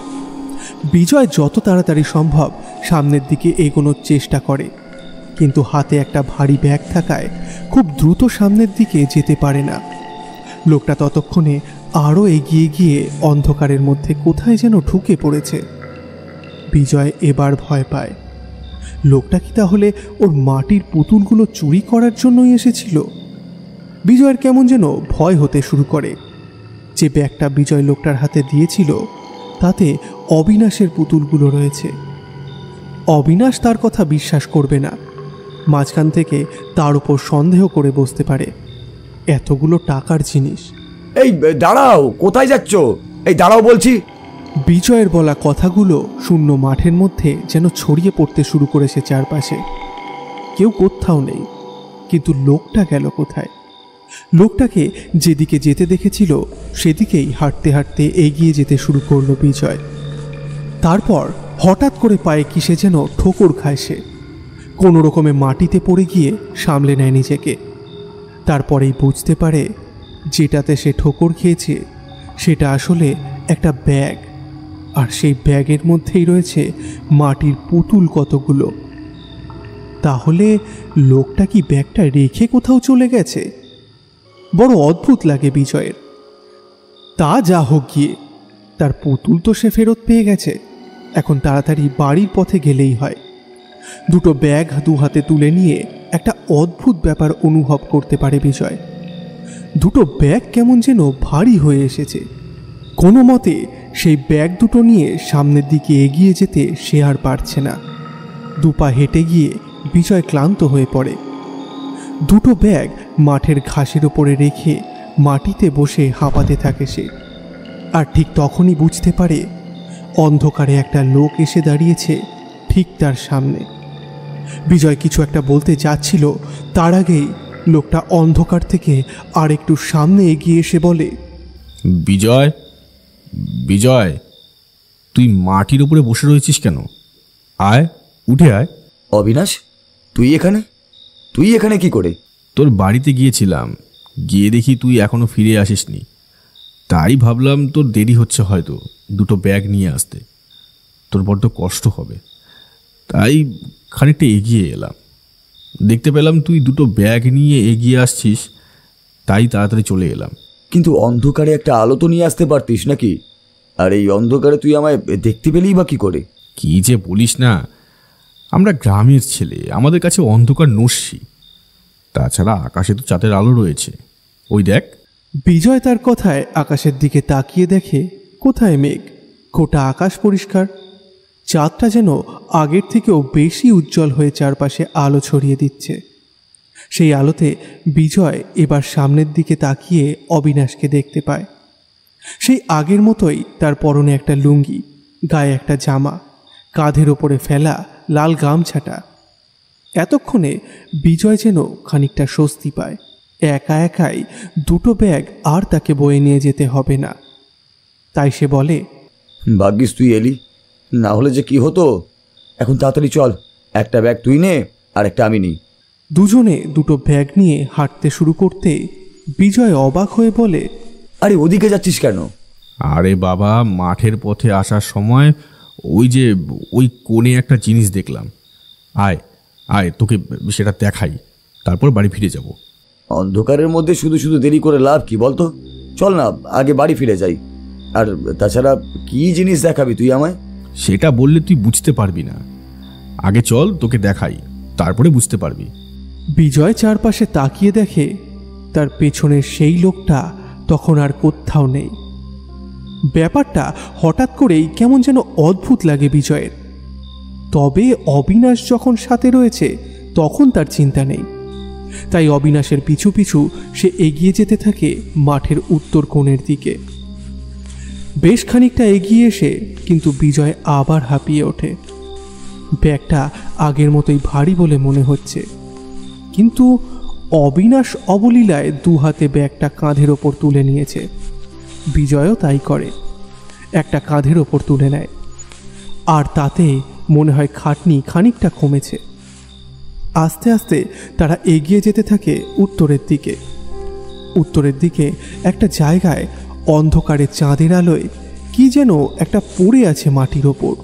বিজয় যত তাড়াতাড়ি সম্ভব সামনের দিকে এগোনোর চেষ্টা করে, কিন্তু হাতে একটা ভারী ব্যাগ থাকায় খুব দ্রুত সামনের দিকে যেতে পারে না। লোকটা ততক্ষণে আরও এগিয়ে গিয়ে অন্ধকারের মধ্যে কোথায় যেন ঢুকে পড়েছে। বিজয় এবার ভয় পায়, লোকটা কি তাহলে ওর মাটির পুতুলগুলো চুরি করার জন্যই এসেছিল? বিজয়ের কেমন যেন ভয় হতে শুরু করে। যে ব্যাগটা বিজয় লোকটার হাতে দিয়েছিল তাতে অবিনাশের পুতুলগুলো রয়েছে। অবিনাশ তার কথা বিশ্বাস করবে না, মাঝখান থেকে তার উপর সন্দেহ করে বসতে পারে। এতগুলো টাকার জিনিস। এই দাঁড়াও, কোথায় যাচ্ছ? এই দাঁড়াও বলছি। বিজয়ের বলা কথাগুলো শূন্য মাঠের মধ্যে যেন ছড়িয়ে পড়তে শুরু করেছে চারপাশে। কেউ কোথাও নেই, কিন্তু লোকটা গেল কোথায়? লোকটাকে যেদিকে যেতে দেখেছিল সেদিকেই হাঁটতে হাঁটতে এগিয়ে যেতে শুরু করলো বিজয়। তারপর হঠাৎ করে পায়ে কিসে যেন ঠোকর খায় সে। কোনো রকমে মাটিতে পড়ে গিয়ে সামলে নেয় নিজেকে। তারপরেই বুঝতে পারে যেটাতে সে ঠোকর খেয়েছে সেটা আসলে একটা ব্যাগ, আর সেই ব্যাগের মধ্যেই রয়েছে মাটির পুতুল কতগুলো। তাহলে লোকটা কি ব্যাগটা রেখে কোথাও চলে গেছে? বড় অদ্ভুত লাগে বিজয়ের। তা যা হোক গিয়ে, তার পুতুল তো সে ফেরত পেয়ে গেছে, এখন তাড়াতাড়ি বাড়ির পথে গেলেই হয়। দুটো ব্যাগ দু হাতে তুলে নিয়ে একটা অদ্ভুত ব্যাপার অনুভব করতে পারে বিজয়। দুটো ব্যাগ কেমন যেন ভারী হয়ে এসেছে। কোনো মতে সেই ব্যাগ দুটো নিয়ে সামনের দিকে এগিয়ে যেতে সে আর পারছে না। দুপা হেঁটে গিয়ে বিজয় ক্লান্ত হয়ে পড়ে। দুটো ব্যাগ মাঠের ঘাসের ওপরে রেখে মাটিতে বসে হাঁপাতে থাকে সে। আর ঠিক তখনই বুঝতে পারে অন্ধকারে একটা লোক এসে দাঁড়িয়েছে ঠিক তার সামনে। বিজয় কিছু একটা বলতে যাচ্ছিল, তার আগেই লোকটা অন্ধকার থেকে আর একটু সামনে এগিয়ে এসে বলে, বিজয়, বিজয়, তুই মাটির উপরে বসে রয়েছিস কেন? আয়, উঠে আয়। অবিনাশ, তুই এখানে কি করে? তোর বাড়িতে গিয়েছিলাম, গিয়ে দেখি তুই এখনো ফিরে আসিসনি। তাই ভাবলাম তোর দেরি হচ্ছে হয়তো দুটো ব্যাগ নিয়ে আসতে, তোর বড্ড কষ্ট হবে, তাই খানিকটা এগিয়ে এলাম। দেখতে পেলাম তুই দুটো ব্যাগ নিয়ে এগিয়ে আসছিস, তাই তাড়াতাড়ি চলে এলাম। কিন্তু অন্ধকারে একটা আলো তো নিয়ে আসতে পারতিস নাকি? আর এই অন্ধকারে তুই আমায় দেখতে পেলেই বা কি করে? কি যে বলিস না, আমরা গ্রামের ছেলে, আমাদের কাছে অন্ধকার নস্যি। তাছাড়া আকাশে তো চাঁদের আলো রয়েছে, ওই দেখ। বিজয় তার কথায় আকাশের দিকে তাকিয়ে দেখে কোথায় মেঘ, গোটা আকাশ পরিষ্কার। চাঁদটা যেন আগের থেকেও বেশি উজ্জ্বল হয়ে চারপাশে আলো ছড়িয়ে দিচ্ছে। সেই আলোতে বিজয় এবার সামনের দিকে তাকিয়ে অবিনাশকে দেখতে পায়। সেই আগের মতোই তার পরনে একটা লুঙ্গি, গায়ে একটা জামা, কাঁধের ওপরে ফেলা লাল গামছাটা। এতক্ষণে বিজয় যেন খানিকটা স্বস্তি পায়। একা একাই দুটো ব্যাগ আর তাকে বয়ে নিয়ে যেতে হবে না। তাই সে বলে, ভাগ্যিস তুই এলি, না হলে যে কি হতো। এখন তাড়াতাড়ি চল, একটা ব্যাগ তুই নে আর একটা আমি নিই। দুজনে দুটো ব্যাগ নিয়ে হাঁটতে শুরু করতে বিজয় অবাক হয়ে বলে, আরে ওদিকে যাচ্ছিস কেন? আরে বাবা, মাঠের পথে আসার সময় ওই কোণে একটা জিনিস দেখলাম। আয় আয়, তোকে সেটা দেখাই, তারপর বাড়ি ফিরে যাব। অন্ধকারের মধ্যে শুধু শুধু দেরি করে লাভ কি বলতো? চল না, আগে বাড়ি ফিরে যাই। আর তাছাড়া কি জিনিস দেখাবি তুই আমায়? সেটা বললে তুই বুঝতে পারবি না, আগে চল তোকে দেখাই, তারপরে বুঝতে পারবি। বিজয় চারপাশে তাকিয়ে দেখে তার পেছনের সেই লোকটা তখন আর কোথাও নেই। ব্যাপারটা হঠাৎ করেই কেমন যেন অদ্ভুত লাগে বিজয়ের। তবে অবিনাশ যখন সাথে রয়েছে তখন তার চিন্তা নেই। তাই অবিনাশের পিছু পিছু সে এগিয়ে যেতে থাকে মাঠের উত্তর কোণের দিকে। বেশ খানিকটা এগিয়ে এসে কিন্তু বিজয় আবার হাঁপিয়ে ওঠে। ব্যাগটা আগের মতোই ভারী বলে মনে হচ্ছে, কিন্তু অবিনাশ অবলীলায় দু হাতে ব্যাগটা কাঁধের ওপর তুলে নিয়েছে। বিজয়ও তাই করে, একটা কাঁধের ওপর তুলে নেয়। আর তাতে মনে হয় খাটনি খানিকটা কমেছে। আস্তে আস্তে তারা এগিয়ে যেতে থাকে উত্তরের দিকে। উত্তরের দিকে একটা জায়গায় অন্ধকারে চাঁদের আলোয় কি যেন একটা পড়ে আছে মাটির ওপর।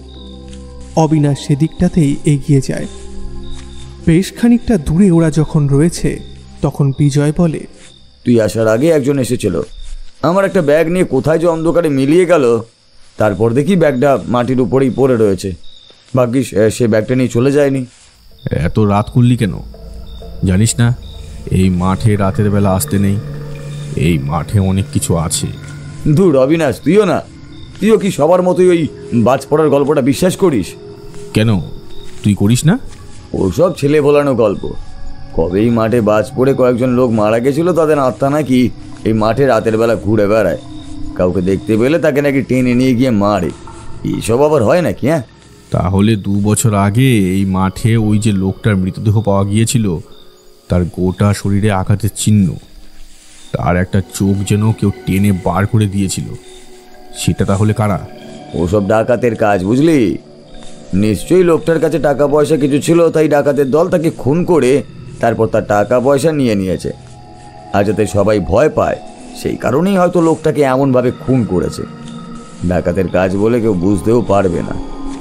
অবিনাশ সেদিকটাতেই এগিয়ে যায়। বেশ খানিকটা দূরে ওরা যখন রয়েছে তখন বিজয় বলে, তুই আসার আগে একজন এসেছিল, আমার একটা ব্যাগ নিয়ে কোথায় যে অন্ধকারে মিলিয়ে গেল। তারপর দেখি ব্যাগটা মাটির উপরেই পড়ে রয়েছে। ভাগ্যিস সে ব্যাগটা নিয়ে চলে যায়নি। এত রাত করলি কেন? জানিস না এই মাঠে রাতের বেলা আসতে নেই, এই মাঠে অনেক কিছু আছে। ধুর অবিনাশ, তুইও কি সবার মতোই ওই বাজ পড়ার গল্পটা বিশ্বাস করিস? কেন, তুই করিস না? ওসব ছেলে ভোলানো গল্প। কবেই মাঠে বাজ পড়ে কয়েকজন লোক মারা গেছিল, তাদের আত্মা নাকি এই মাঠে রাতের বেলা ঘুরে বেড়ায়। কাউকে দেখতে পেলে তাকে নাকি টেনে নিয়ে গিয়ে মারে। এইসব আবার হয় নাকি? হ্যাঁ, তাহলে 2 বছর আগে এই মাঠে ওই যে লোকটার মৃতদেহ পাওয়া গিয়েছিল, তার গোটা শরীরে আঘাতের চিহ্ন, তার একটা চোখ যেন কেউ টেনে বার করে দিয়েছিল, সেটা তাহলে কারা? ওসব ডাকাতের কাজ, বুঝলি? নিশ্চয়ই লোকটার কাছে টাকা পয়সা কিছু ছিল, তাই ডাকাতের দল তাকে খুন করে তারপর তার টাকা পয়সা নিয়ে নিয়েছে। আর যাতে সবাই ভয় পায় সেই কারণেই হয়তো লোকটাকে এমনভাবে খুন করেছে। ডাকাতের কাজ বলে কেউ বুঝতেও পারবে না,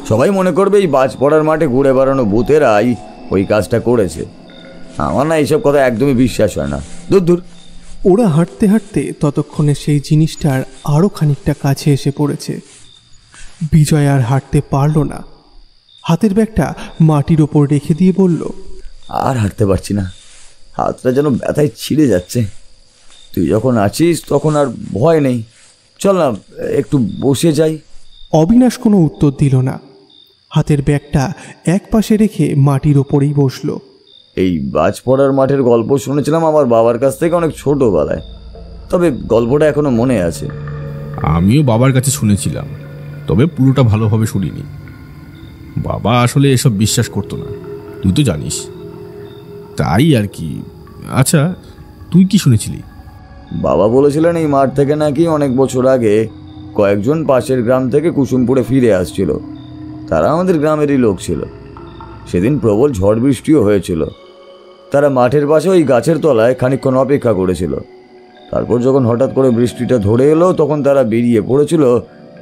সবাই মনে করবে এই বাজ পড়ার মাঠে ঘুরে বেড়ানো ভূতেরাই ওই কাজটা করেছে। আমার না এইসব কথা একদমই বিশ্বাস হয় না। দূর দূর। ওরা হাঁটতে হাঁটতে ততক্ষণে সেই জিনিসটার আরও খানিকটা কাছে এসে পড়েছে। বিজয় আর হাঁটতে পারল না, হাতের ব্যাগটা মাটির ওপর রেখে দিয়ে বলল, আর হাঁটতে পারছি না, হাতটা যেন ব্যথায় ছিঁড়ে যাচ্ছে। তুই যখন আছিস তখন আর ভয় নেই, চল না একটু বসে যাই। অবিনাশ কোনো উত্তর দিল না, হাতের ব্যাগটা এক পাশে রেখে মাটির ওপরেই বসল। এই বাজ পড়ার মাঠের গল্প শুনেছিলাম আমার বাবার কাছ থেকে অনেক ছোটবেলায়, তবে গল্পটা এখনো মনে আছে। আমিও বাবার কাছে শুনেছিলাম, তবে পুরোটা ভালোভাবে শুনিনি। বাবা আসলে এসব বিশ্বাস করতো না, তুই তো জানিস, তাই আর কি। আচ্ছা, তুই কি শুনেছিলি? বাবা বলেছিলেন এই মাঠ থেকে নাকি অনেক বছর আগে কয়েকজন পাশের গ্রাম থেকে কুসুমপুরে ফিরে আসছিল। তারা আমাদের গ্রামেরই লোক ছিল। সেদিন প্রবল ঝড় বৃষ্টিও হয়েছিল। তারা মাঠের পাশে ওই গাছের তলায় খানিকক্ষণ অপেক্ষা করেছিল। তারপর যখন হঠাৎ করে বৃষ্টিটা ধরে এলো তখন তারা বেরিয়ে পড়েছিল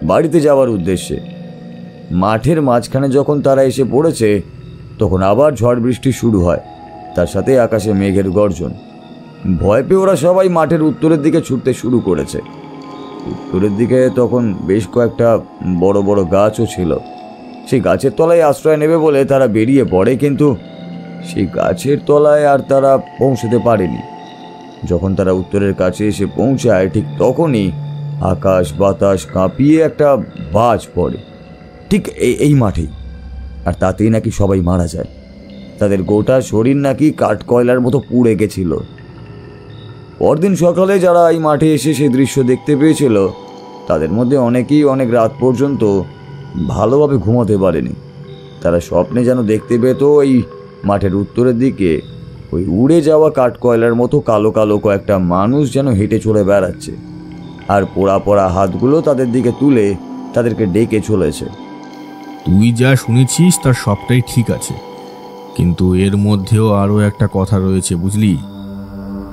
বাড়িতে যাওয়ার উদ্দেশ্যে। মাঠের মাঝখানে যখন তারা এসে পড়েছে তখন আবার ঝড় বৃষ্টি শুরু হয়, তার সাথে আকাশে মেঘের গর্জন। ভয় পেয়ে ওরা সবাই মাঠের উত্তরের দিকে ছুটতে শুরু করেছে। উত্তরের দিকে তখন বেশ কয়েকটা বড় বড় গাছও ছিল। সেই গাছের তলায় আশ্রয় নেবে বলে তারা বেরিয়ে পড়ে, কিন্তু সেই গাছের তলায় আর তারা পৌঁছতে পারেনি। যখন তারা উত্তরের কাছে এসে পৌঁছায় ঠিক তখনই আকাশ বাতাস কাঁপিয়ে একটা বাজ পড়ে ঠিক এই মাঠেই, আর তাতেই নাকি সবাই মারা যায়। তাদের গোটা শরীর নাকি কাঠকয়লার মতো পুড়ে গেছিল। পরদিন সকালে যারা এই মাঠে এসে সেই দৃশ্য দেখতে পেয়েছিল তাদের মধ্যে অনেকেই অনেক রাত পর্যন্ত ভালোভাবে ঘুমাতে পারেনি। তারা স্বপ্নে যেন দেখতে পেত এই মাঠের উত্তরের দিকে ওই উড়ে যাওয়া কাঠকয়লার মতো কালো কালো কয়েকটা মানুষ যেন হেঁটে চলে বেড়াচ্ছে, আর পোড়া পোড়া হাতগুলো তাদের দিকে তুলে তাদেরকে ডেকে চলেছে। তুই যা শুনেছিস তার সবটাই ঠিক আছে, কিন্তু এর মধ্যেও আরও একটা কথা রয়েছে, বুঝলি?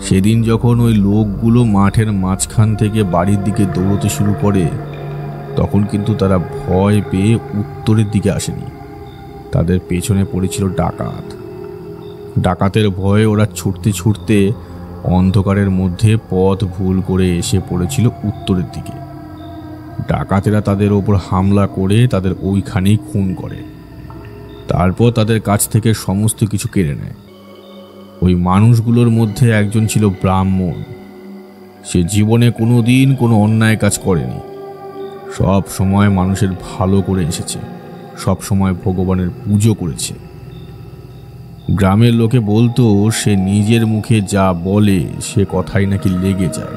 সেদিন যখন ওই লোকগুলো মাঠের মাঝখান থেকে বাড়ির দিকে দৌড়তে শুরু করে তখন কিন্তু তারা ভয় পেয়ে উত্তরের দিকে আসেনি। তাদের পেছনে পড়েছিল ডাকাত। ডাকাতের ভয়ে ওরা ছুটতে ছুটতে অন্ধকারের মধ্যে পথ ভুল করে এসে পড়েছিল উত্তরের দিকে। ডাকাতেরা তাদের ওপর হামলা করে তাদের ওইখানেই খুন করে। তারপর তাদের কাছ থেকে সমস্ত কিছু কেড়ে নেয়। ওই মানুষগুলোর মধ্যে একজন ছিল ব্রাহ্মণ। সে জীবনে কোনো দিন কোনো অন্যায় কাজ করেনি, সব সময় মানুষের ভালো করে এসেছে, সব সময় ভগবানের পুজো করেছে। গ্রামের লোকে বলতো সে নিজের মুখে যা বলে সে কথাই নাকি লেগে যায়।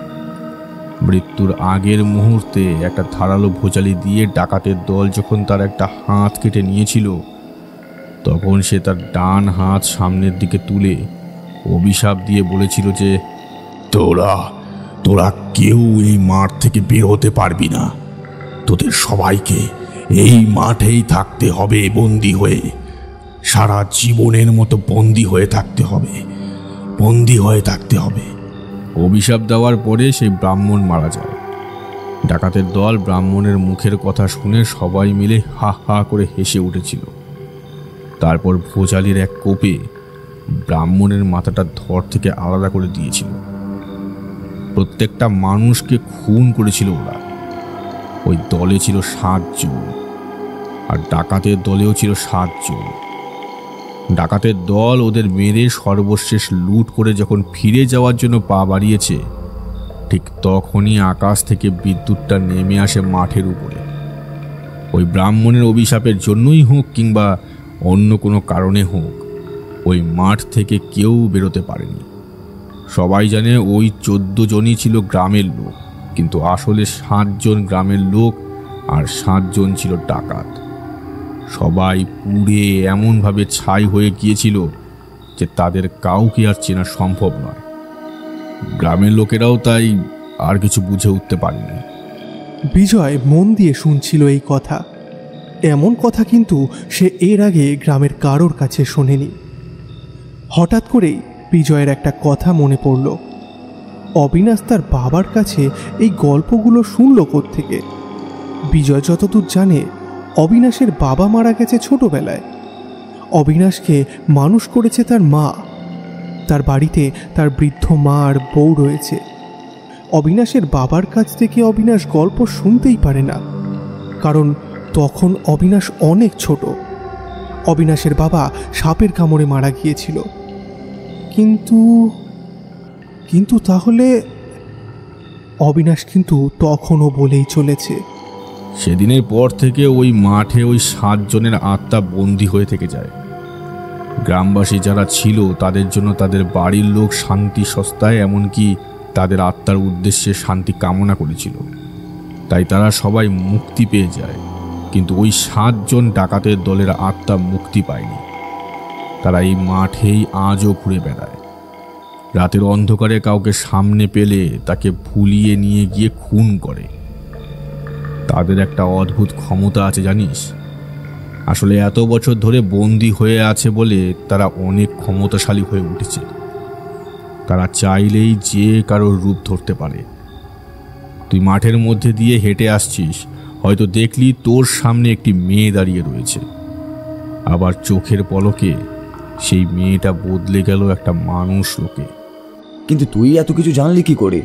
মৃত্যুর আগের মুহূর্তে একটা ধারালো ভোজালি দিয়ে ডাকাতের দল যখন তার একটা হাত কেটে নিয়েছিল তখন সে তার ডান হাত সামনের দিকে তুলে অভিশাপ দিয়ে বলেছিল যে তোরা কেউ এই মাঠ থেকে বের হতে পারবি না, তোদের সবাইকে এই মাঠেই থাকতে হবে, বন্দি হয়ে সারা জীবনের মতো বন্দি হয়ে থাকতে হবে। অভিশাপ দেওয়ার পরে সেই ব্রাহ্মণ মারা যায়। ডাকাতের দল ব্রাহ্মণের মুখের কথা শুনে সবাই মিলে হা হা করে হেসে উঠেছিল। তারপর ভোজালির এক কোপে ব্রাহ্মণের মাথাটা ধর থেকে আলাদা করে দিয়েছিল। প্রত্যেকটা মানুষকে খুন করেছিল ওরা। ওই দলে ছিল 7 জন, আর ডাকাতের দলেও ছিল 7 জন। ডাকাতের দল ওদের মেরে সর্বশেষ লুট করে যখন ফিরে যাওয়ার জন্য পা বাড়িয়েছে ঠিক তখনই আকাশ থেকে বিদ্যুৎটা নেমে আসে মাঠের উপরে। ওই ব্রাহ্মণের অভিশাপের জন্যই হোক কিংবা অন্য কোনো কারণে হোক ওই মাঠ থেকে কেউ বেরোতে পারেনি। সবাই জানে ওই 14 জনই ছিল গ্রামের লোক, কিন্তু আসলে 7 জন গ্রামের লোক আর 7 জন ছিল ডাকাত। সবাই পুড়ে এমনভাবে ছাই হয়ে গিয়েছিল যে তাদের কাউকে আর চেনা সম্ভব নয়। গ্রামের লোকেরাও তাই আর কিছু বুঝে উঠতে পারেনি। বিজয় মন দিয়ে শুনছিল এই কথা। এমন কথা কিন্তু সে এর আগে গ্রামের কারোর কাছে শোনেনি। হঠাৎ করেই বিজয়ের একটা কথা মনে পড়ল। অবিনাশ তার বাবার কাছে এই গল্পগুলো শুনল কোত্থেকে? বিজয় যতদূর জানে অবিনাশের বাবা মারা গেছে ছোটবেলায়। অবিনাশকে মানুষ করেছে তার মা। তার বাড়িতে তার বৃদ্ধ মা আর বউ রয়েছে। অবিনাশের বাবার কাছ থেকে অবিনাশ গল্প শুনতেই পারে না, কারণ তখন অবিনাশ অনেক ছোট। অবিনাশের বাবা সাপের কামড়ে মারা গিয়েছিল। কিন্তু তাহলে অবিনাশ কিন্তু তখনও বলেই চলেছে। সেদিনের পর থেকে ওই মাঠে ওই 7 জনের আত্মা বন্দী হয়ে থেকে যায়। গ্রামবাসী যারা ছিল তাদের জন্য তাদের বাড়ির লোক শান্তি সস্তায়, এমনকি তাদের আত্মার উদ্দেশ্যে শান্তি কামনা করেছিল। তাই তারা সবাই মুক্তি পেয়ে যায়, কিন্তু ওই 7 জন ডাকাতের দলের আত্মা মুক্তি পায়নি। তারা এই মাঠেই আজও ঘুরে বেড়ায়। রাতের অন্ধকারে কাউকে সামনে পেলে তাকে ভুলিয়ে নিয়ে গিয়ে খুন করে। তাদের একটা অদ্ভুত ক্ষমতা আছে জানিস? আসলে এত বছর ধরে বন্দী হয়ে আছে বলে তারা অনেক ক্ষমতাশালী হয়ে উঠেছে। তারা চাইলেই যে কারোর রূপ ধরতে পারে। তুই মাঠের মধ্যে দিয়ে হেঁটে আসছিস, হয়তো দেখলি তোর সামনে একটি মেয়ে দাঁড়িয়ে রয়েছে, আবার চোখের পলকে সেই মেয়েটা বদলে গেল একটা মানুষ রূপে। কিন্তু তুই এত কিছু জানলি কি করে?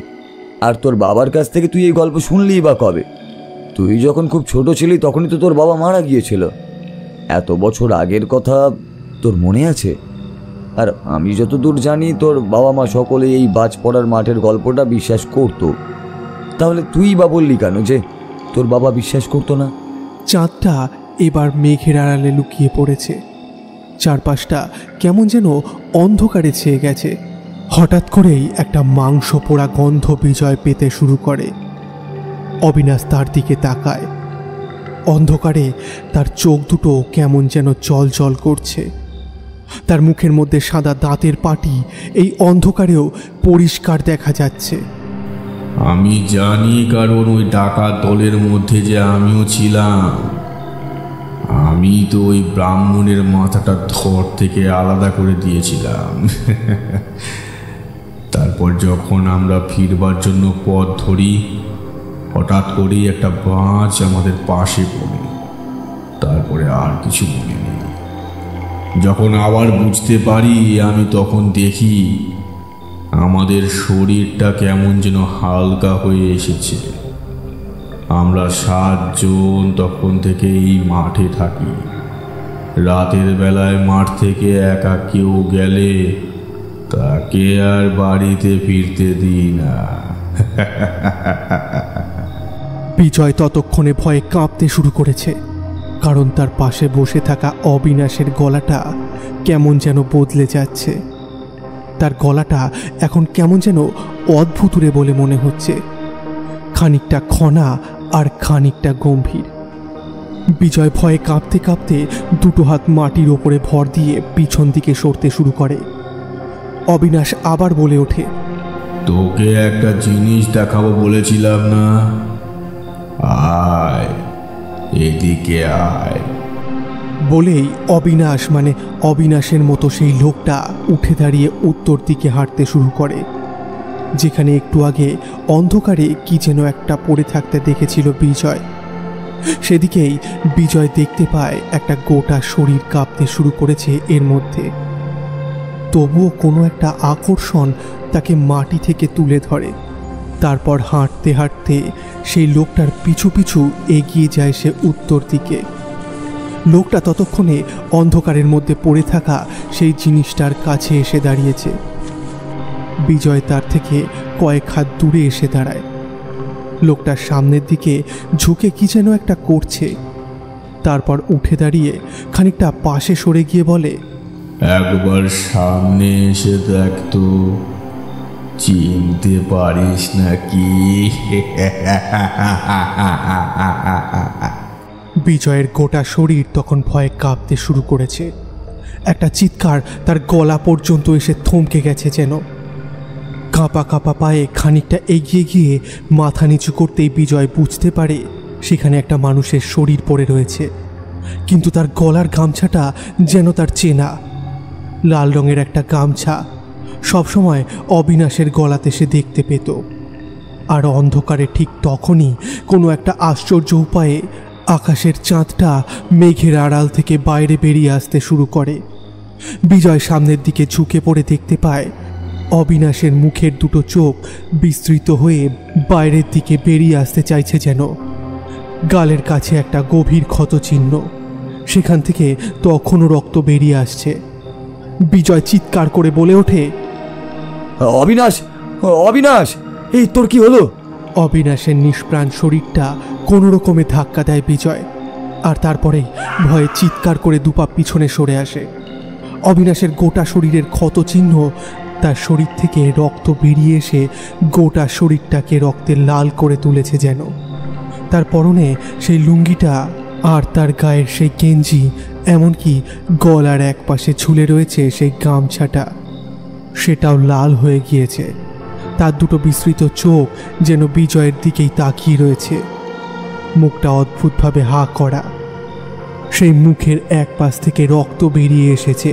আর তোর বাবার কাছ থেকে তুই এই গল্প শুনলি বা কবে? তুই যখন খুব ছোট ছিলি তখনই তো তোর বাবা মারা গিয়েছিল। এত বছর আগের কথা তোর মনে আছে? আর আমি যতদূর জানি তোর বাবা মা সকলে এই বাজ পড়ার মাঠের গল্পটা বিশ্বাস করতো। তাহলে তুই বা বললি কেন যে তোর বাবা বিশ্বাস করতো না? চাঁদটা এবার মেঘের আড়ালে লুকিয়ে পড়েছে। চারপাশটা কেমন যেন অন্ধকারে ছেয়ে গেছে। হঠাৎ করেই একটা মাংস পোড়া গন্ধ বিজয় পেতে শুরু করে। অবিনাশ তার দিকে তাকায়। অন্ধকারে তার চোখ দুটো কেমন যেন জল জল করছে। তার মুখের মধ্যে সাদা দাঁতের পাটি এই অন্ধকারেও পরিষ্কার দেখা যাচ্ছে। আমি জানি, কারণ ওই ডাকাত দলের মধ্যে যে আমিও ছিলাম। আমি তো ওই ব্রাহ্মণের মাথাটা ধর থেকে আলাদা করে দিয়েছিলাম। তারপর যখন আমরা ফিরবার জন্য পথ ধরি, হঠাৎ করেই একটা বাজ আমাদের পাশে পড়ে। তারপরে আর কিছু মনে নেই। যখন আবার বুঝতে পারি, আমি তখন দেখি আমাদের শরীরটা কেমন যেন হালকা হয়ে এসেছে। আমরা 7 জন তখন থেকে এই মাঠে থাকি। রাতের বেলায় মাঠ থেকে একা কেউ গেলে তাকে আর বাড়িতে ফিরতে দিই না। বিজয় ততক্ষণে ভয়ে কাঁপতে শুরু করেছে, কারণ তার পাশে বসে থাকা অবিনাশের গলাটা কেমন যেন বদলে যাচ্ছে। তার গলাটা এখন কেমন যেন অদ্ভুতুরে বলে মনে হচ্ছে, খানিকটা খনা আর খানিকটা গম্ভীর। বিজয় ভয়ে কাঁপতে কাঁপতে দুটো হাত মাটির ওপরে ভর দিয়ে পিছন দিকে সরতে শুরু করে। অবিনাশ আবার বলে ওঠে, তোকে একটা জিনিস দেখাবো বলেছিলাম না? আয়, এদিকে আয়। বলেই অবিনাশ মানে অবিনাশের মতো সেই লোকটা উঠে দাঁড়িয়ে উত্তর দিকে হাঁটতে শুরু করে, যেখানে একটু আগে অন্ধকারে কি যেন একটা পড়ে থাকতে দেখেছিল বিজয়। সেদিকেই বিজয় দেখতে পায় একটা গোটা শরীর কাঁপতে শুরু করেছে এর মধ্যে। তবুও কোনো একটা আকর্ষণ তাকে মাটি থেকে তুলে ধরে। তারপর হাঁটতে হাঁটতে সেই লোকটার পিছু পিছু এগিয়ে যায় সে উত্তর দিকে। লোকটা ততক্ষণে অন্ধকারের মধ্যে পড়ে থাকা সেই জিনিসটার কাছে এসে দাঁড়িয়েছে। বিজয় তার থেকে কয়েক হাত দূরে এসে দাঁড়ায়। লোকটার সামনের দিকে ঝুঁকে কি যেন একটা করছে। তারপর উঠে দাঁড়িয়ে খানিকটা পাশে সরে গিয়ে বলে, একবার সামনে এসে দেখ তো, চিনতে পারিস নাকি? বিজয়ের গোটা শরীর তখন ভয়ে কাঁপতে শুরু করেছে। একটা চিৎকার তার গলা পর্যন্ত এসে থমকে গেছে যেন। কাঁপা কাঁপা পায়ে খানিকটা এগিয়ে গিয়ে মাথা নিচু করতেই বিজয় বুঝতে পারে সেখানে একটা মানুষের শরীর পড়ে রয়েছে, কিন্তু তার গলার গামছাটা যেন তার চেনা। লাল রঙের একটা গামছা সবসময় অবিনাশের গলাতে সে দেখতে পেত। আর অন্ধকারে ঠিক তখনই কোনো একটা আশ্চর্য উপায়ে আকাশের চাঁদটা মেঘের আড়াল থেকে বাইরে বেরিয়ে আসতে শুরু করে। বিজয় সামনের দিকে ঝুঁকে পড়ে দেখতে পায় অবিনাশের মুখের দুটো চোখ বিস্তৃত হয়ে বাইরের দিকে বেরিয়ে আসতে চাইছে যেন। গালের কাছে একটা গভীর ক্ষতচিহ্ন, সেখান থেকে তখনও রক্ত বেরিয়ে আসছে। বিজয় চিৎকার করে বলে ওঠে, অবিনাশ, অবিনাশ, এই তোর কি হলো? অবিনাশের নিষ্প্রাণ শরীরটা কোনো রকমে ধাক্কা দেয় বিজয়, আর তারপরেই ভয়ে চিৎকার করে দুপা পিছনে সরে আসে। অবিনাশের গোটা শরীরের ক্ষতচিহ্ন, তার শরীর থেকে রক্ত বেরিয়ে এসে গোটা শরীরটাকে রক্তে লাল করে তুলেছে যেন। তার পরনে সেই লুঙ্গিটা আর তার গায়ের সেই গেঞ্জি, এমনকি গলার এক পাশে ঝুলে রয়েছে সেই গামছাটা, সেটাও লাল হয়ে গিয়েছে। তার দুটো বিস্তৃত চোখ যেন বিজয়ের দিকেই তাকিয়ে রয়েছে, মুখটা অদ্ভুতভাবে হা করা। সেই মুখের এক পাশ থেকে রক্ত বেরিয়ে এসেছে,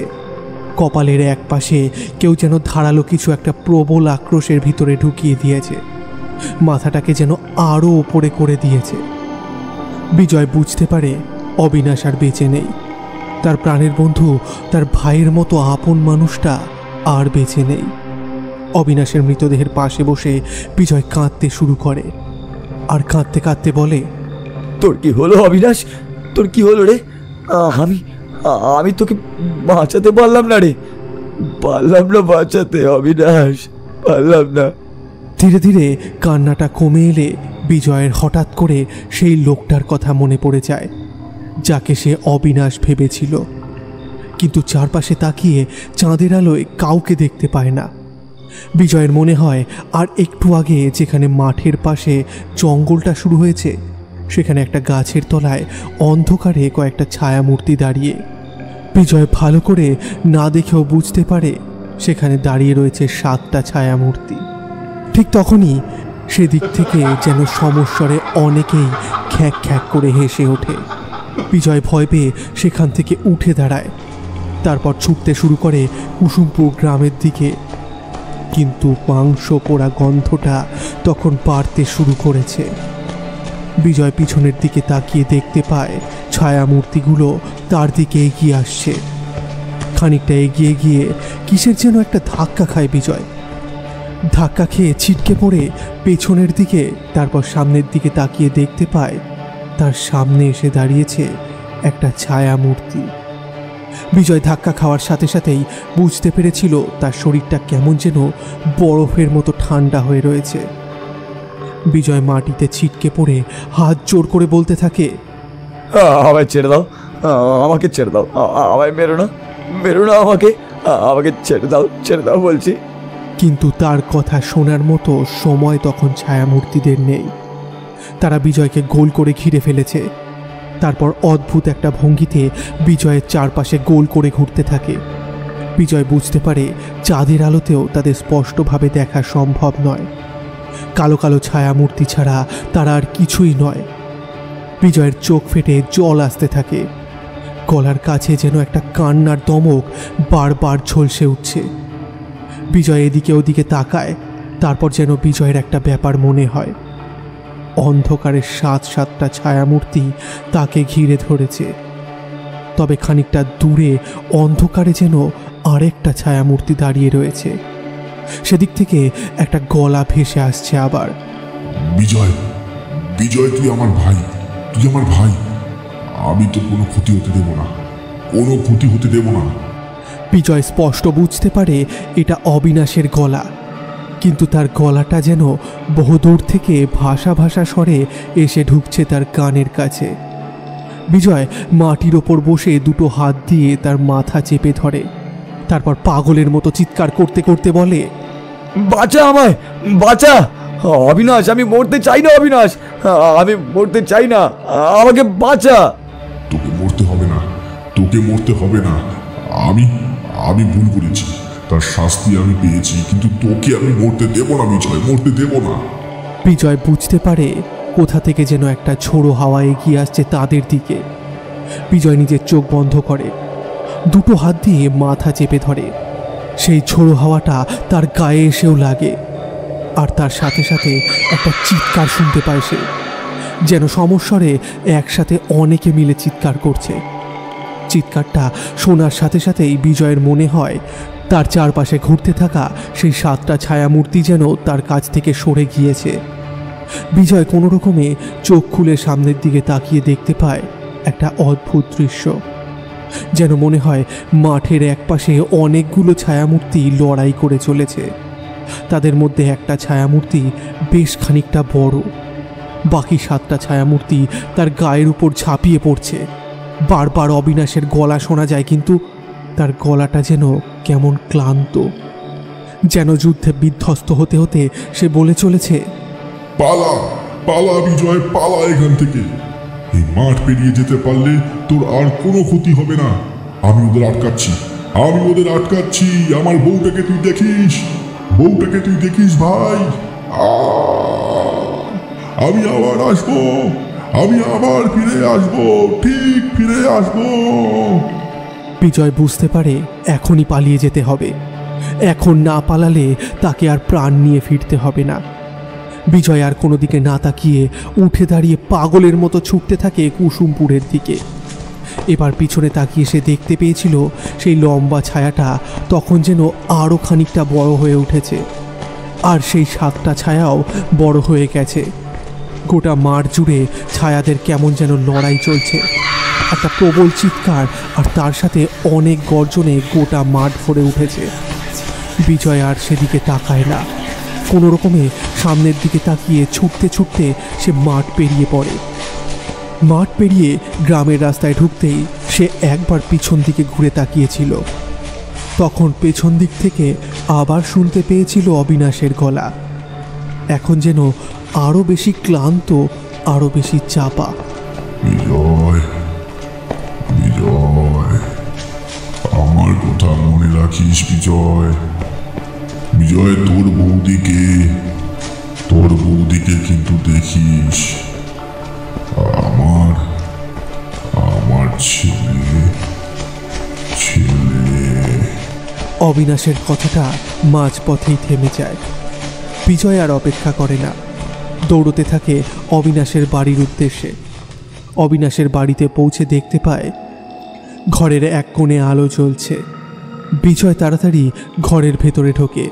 কপালের এক পাশে কেউ যেন ধারালো কিছু একটা প্রবল আক্রোশের ভিতরে ঢুকিয়ে দিয়েছে, মাথাটাকে যেন আরও ওপরে করে দিয়েছে। বিজয় বুঝতে পারে অবিনাশ আর বেঁচে নেই। তার প্রাণের বন্ধু, তার ভাইয়ের মতো আপন মানুষটা আর বেঁচে নেই। অবিনাশের মৃতদেহের পাশে বসে বিজয় কাঁদতে শুরু করে, আর কাঁদতে কাঁদতে বলে, তোর কি হলো অবিনাশ? তোর কি হলো রে? আমি তোকে বাঁচাতে পারলাম না রে, পারলাম না বাঁচাতে অবিনাশ, পারলাম না। ধীরে ধীরে কান্নাটা কমে এলে বিজয়ের হঠাৎ করে সেই লোকটার কথা মনে পড়ে যায়, যাকে সে অবিনাশ ভেবেছিল। কিন্তু চারপাশে তাকিয়ে চাঁদের আলোয় কাউকে দেখতে পায় না। বিজয়ের মনে হয় আর একটু আগে যেখানে মাঠের পাশে জঙ্গলটা শুরু হয়েছে, সেখানে একটা গাছের তলায় অন্ধকারে কয়েকটা ছায়ামূর্তি দাঁড়িয়ে। বিজয় ভালো করে না দেখেও বুঝতে পারে সেখানে দাঁড়িয়ে রয়েছে 7টা ছায়ামূর্তি। ঠিক তখনই সেদিক থেকে যেন সমস্বরে অনেকেই খ্যাক খ্যাক করে হেসে ওঠে। বিজয় ভয় পেয়ে সেখান থেকে উঠে দাঁড়ায়, তারপর ছুটতে শুরু করে কুসুমপুর গ্রামের দিকে। কিন্তু মাংস পোড়া গন্ধটা তখন বাড়তে শুরু করেছে। বিজয় পিছনের দিকে তাকিয়ে দেখতে পায় ছায়ামূর্তিগুলো তার দিকে এগিয়ে আসছে। খানিকটা এগিয়ে গিয়ে কিসের যেন একটা ধাক্কা খায় বিজয়। ধাক্কা খেয়ে ছিটকে পড়ে পেছনের দিকে, তারপর সামনের দিকে তাকিয়ে দেখতে পায় তার সামনে এসে দাঁড়িয়েছে একটা ছায়ামূর্তি। বিজয় ধাক্কা খাওয়ার সাথে সাথেই বুঝতে পেরেছিল তার শরীরটা কেমন যেন বরফের মতো ঠান্ডা হয়ে রয়েছে। বিজয় মাটিতে ছিটকে পড়ে হাত জোর করে বলতে থাকে, আমায় ছেড়ে দাও, আমাকে ছেড়ে দাও, আমায় মেরো না, মেরো না আমাকে, আমাকে ছেড়ে দাও বলছি। কিন্তু তার কথা শোনার মতো সময় তখন ছায়ামূর্তিদের নেই। তারা বিজয়কে গোল করে ঘিরে ফেলেছে। তারপর অদ্ভুত একটা ভঙ্গিতে বিজয়ের চারপাশে গোল করে ঘুরতে থাকে। বিজয় বুঝতে পারে চাঁদের আলোতেও তাদের স্পষ্টভাবে দেখা সম্ভব নয়। কালো কালো ছায়ামূর্তি ছাড়া তারা আর কিছুই নয়। বিজয়ের চোখ ফেটে জল আসতে থাকে। গলার কাছে যেন একটা কান্নার দমক বারবার ঝলসে উঠছে। বিজয় এদিকে ওদিকে তাকায়, তারপর যেন বিজয়ের একটা ব্যাপার মনে হয়। অন্ধকারের 7টা ছায়ামূর্তি তাকে ঘিরে ধরেছে। তবে খানিকটা দূরে অন্ধকারে যেন আরেকটা ছায়ামূর্তি দাঁড়িয়ে রয়েছে। সেদিক থেকে একটা গলা ভেসে আসছে আবার, বিজয়, বিজয় তুই আমার ভাই, তুই আমার ভাই, আমি তোর কোনো ক্ষতি হতে দেব না, কোনো ক্ষতি হতে দেব না। বিজয় স্পষ্ট বুঝতে পারে এটা অবিনাশের গলা, কিন্তু তার গলাটা যেন বহুদূর থেকে ভাষা ভাষা স্বরে এসে ঢুকছে তার কানের কাছে। বিজয় মাটির ওপর বসে দুটো হাত দিয়ে তার মাথা চেপে ধরে, তারপর পাগলের মতো চিৎকার করতে করতে বলে, বাঁচা আমায়, বাঁচা অবিনাশ, আমি মরতে চাই না অবিনাশ, আমি মরতে চাই না, আমাকে বাঁচা। তোকে মরতে হবে না, তোকে মরতে হবে না, আমি আমি ভুল করেছি, তার শাস্তি আমি পেয়েছি, কিন্তু তোকে আমি মরতে দেব না বিজয়, মরতে দেব না। বিজয় বুঝতে পারে কোথা থেকে যেন একটা ঝোড়ো হাওয়া এগিয়ে আসছে তাদের দিকে। বিজয় নিজের চোখ বন্ধ করে, দুটো হাত দিয়ে মাথা চেপে ধরে। সেই ঝোড়ো হাওয়াটা তার গায়ে এসেও লাগে, আর তার সাথে সাথে একটা চিৎকার শুনতে পায় সে, যেন সমস্বরে একসাথে অনেকে মিলে চিৎকার করছে। চিৎকারটা শোনার সাথে সাথেই বিজয়ের মনে হয় তার চারপাশে ঘুরতে থাকা সেই 7টা ছায়ামূর্তি যেন তার কাছ থেকে সরে গিয়েছে। বিজয় কোনো রকমে চোখ খুলে সামনের দিকে তাকিয়ে দেখতে পায় একটা অদ্ভুত দৃশ্য। যেন মনে হয় মাঠের একপাশে অনেকগুলো ছায়ামূর্তি লড়াই করে চলেছে। তাদের মধ্যে একটা ছায়ামূর্তি বেশ খানিকটা বড়, বাকি 7টা ছায়ামূর্তি তার গায়ের উপর ঝাঁপিয়ে পড়ছে। বারবার অবিনাশের গলা শোনা যায়, কিন্তু তার গলাটা যেন কেমন ক্লান্ত, যেন যুদ্ধে বিধ্বস্ত হতে হতে সে বলে চলেছে, পালা, পালা বিজয়, পালা এখান থেকে। এই মাঠ পেরিয়ে যেতে পারলে তোর আর কোনো ক্ষতি হবে না। আমি ওদের আটকাচ্ছি, আমি ওদের আটকাচ্ছি। আমার বউটাকে তুই দেখিস, বউটাকে তুই দেখিস ভাই। আমি আবার আসবো, আমি আবার ফিরে আসবো, ঠিক ফিরে আসবো। বিজয় বুঝতে পারে এখনই পালিয়ে যেতে হবে। এখন না পালালে তাকে আর প্রাণ নিয়ে ফিরতে হবে না। বিজয় আর কোনো দিকে না তাকিয়ে উঠে দাঁড়িয়ে পাগলের মতো ছুটতে থাকে কুসুমপুরের দিকে। এবার পিছনে তাকিয়ে সে দেখতে পেয়েছিল সেই লম্বা ছায়াটা তখন যেন আরও খানিকটা বড় হয়ে উঠেছে, আর সেই 7টা ছায়াও বড় হয়ে গেছে। গোটা মাঠ জুড়ে ছায়াদের কেমন যেন লড়াই চলছে। একটা প্রবল চিৎকার আর তার সাথে অনেক গর্জনে গোটা মাঠ ভরে উঠেছে। বিজয় আর সেদিকে তাকায় না, কোনো রকমে সামনের দিকে তাকিয়ে ছুটতে ছুটতে সে মাঠ পেরিয়ে পড়ে। মাঠ পেরিয়ে গ্রামের রাস্তায় ঢুকতেই সে একবার পিছন দিকে ঘুরে তাকিয়েছিল। তখন পেছন দিক থেকে আবার শুনতে পেয়েছিল অবিনাশের গলা, এখন যেন আরও বেশি ক্লান্ত, আরও বেশি চাপা। বিজয়, বিজয়, আমার কথা মনে রাখিস বিজয়। বিজয়, তোর বৌদিকে কিন্তু দেখিস। আমার ছেলে। অবিনাশের কথাটা মাঝপথেই থেমে যায়। বিজয় আর অপেক্ষা করে না, দৌড়তে থাকে অবিনাশের বাড়ির উদ্দেশ্যে। অবিনাশের বাড়িতে পৌঁছে দেখতে পায় ঘরের এক কোণে আলো জ্বলছে। বিজয় তাড়াতাড়ি ঘরের ভেতরে ঢোকে।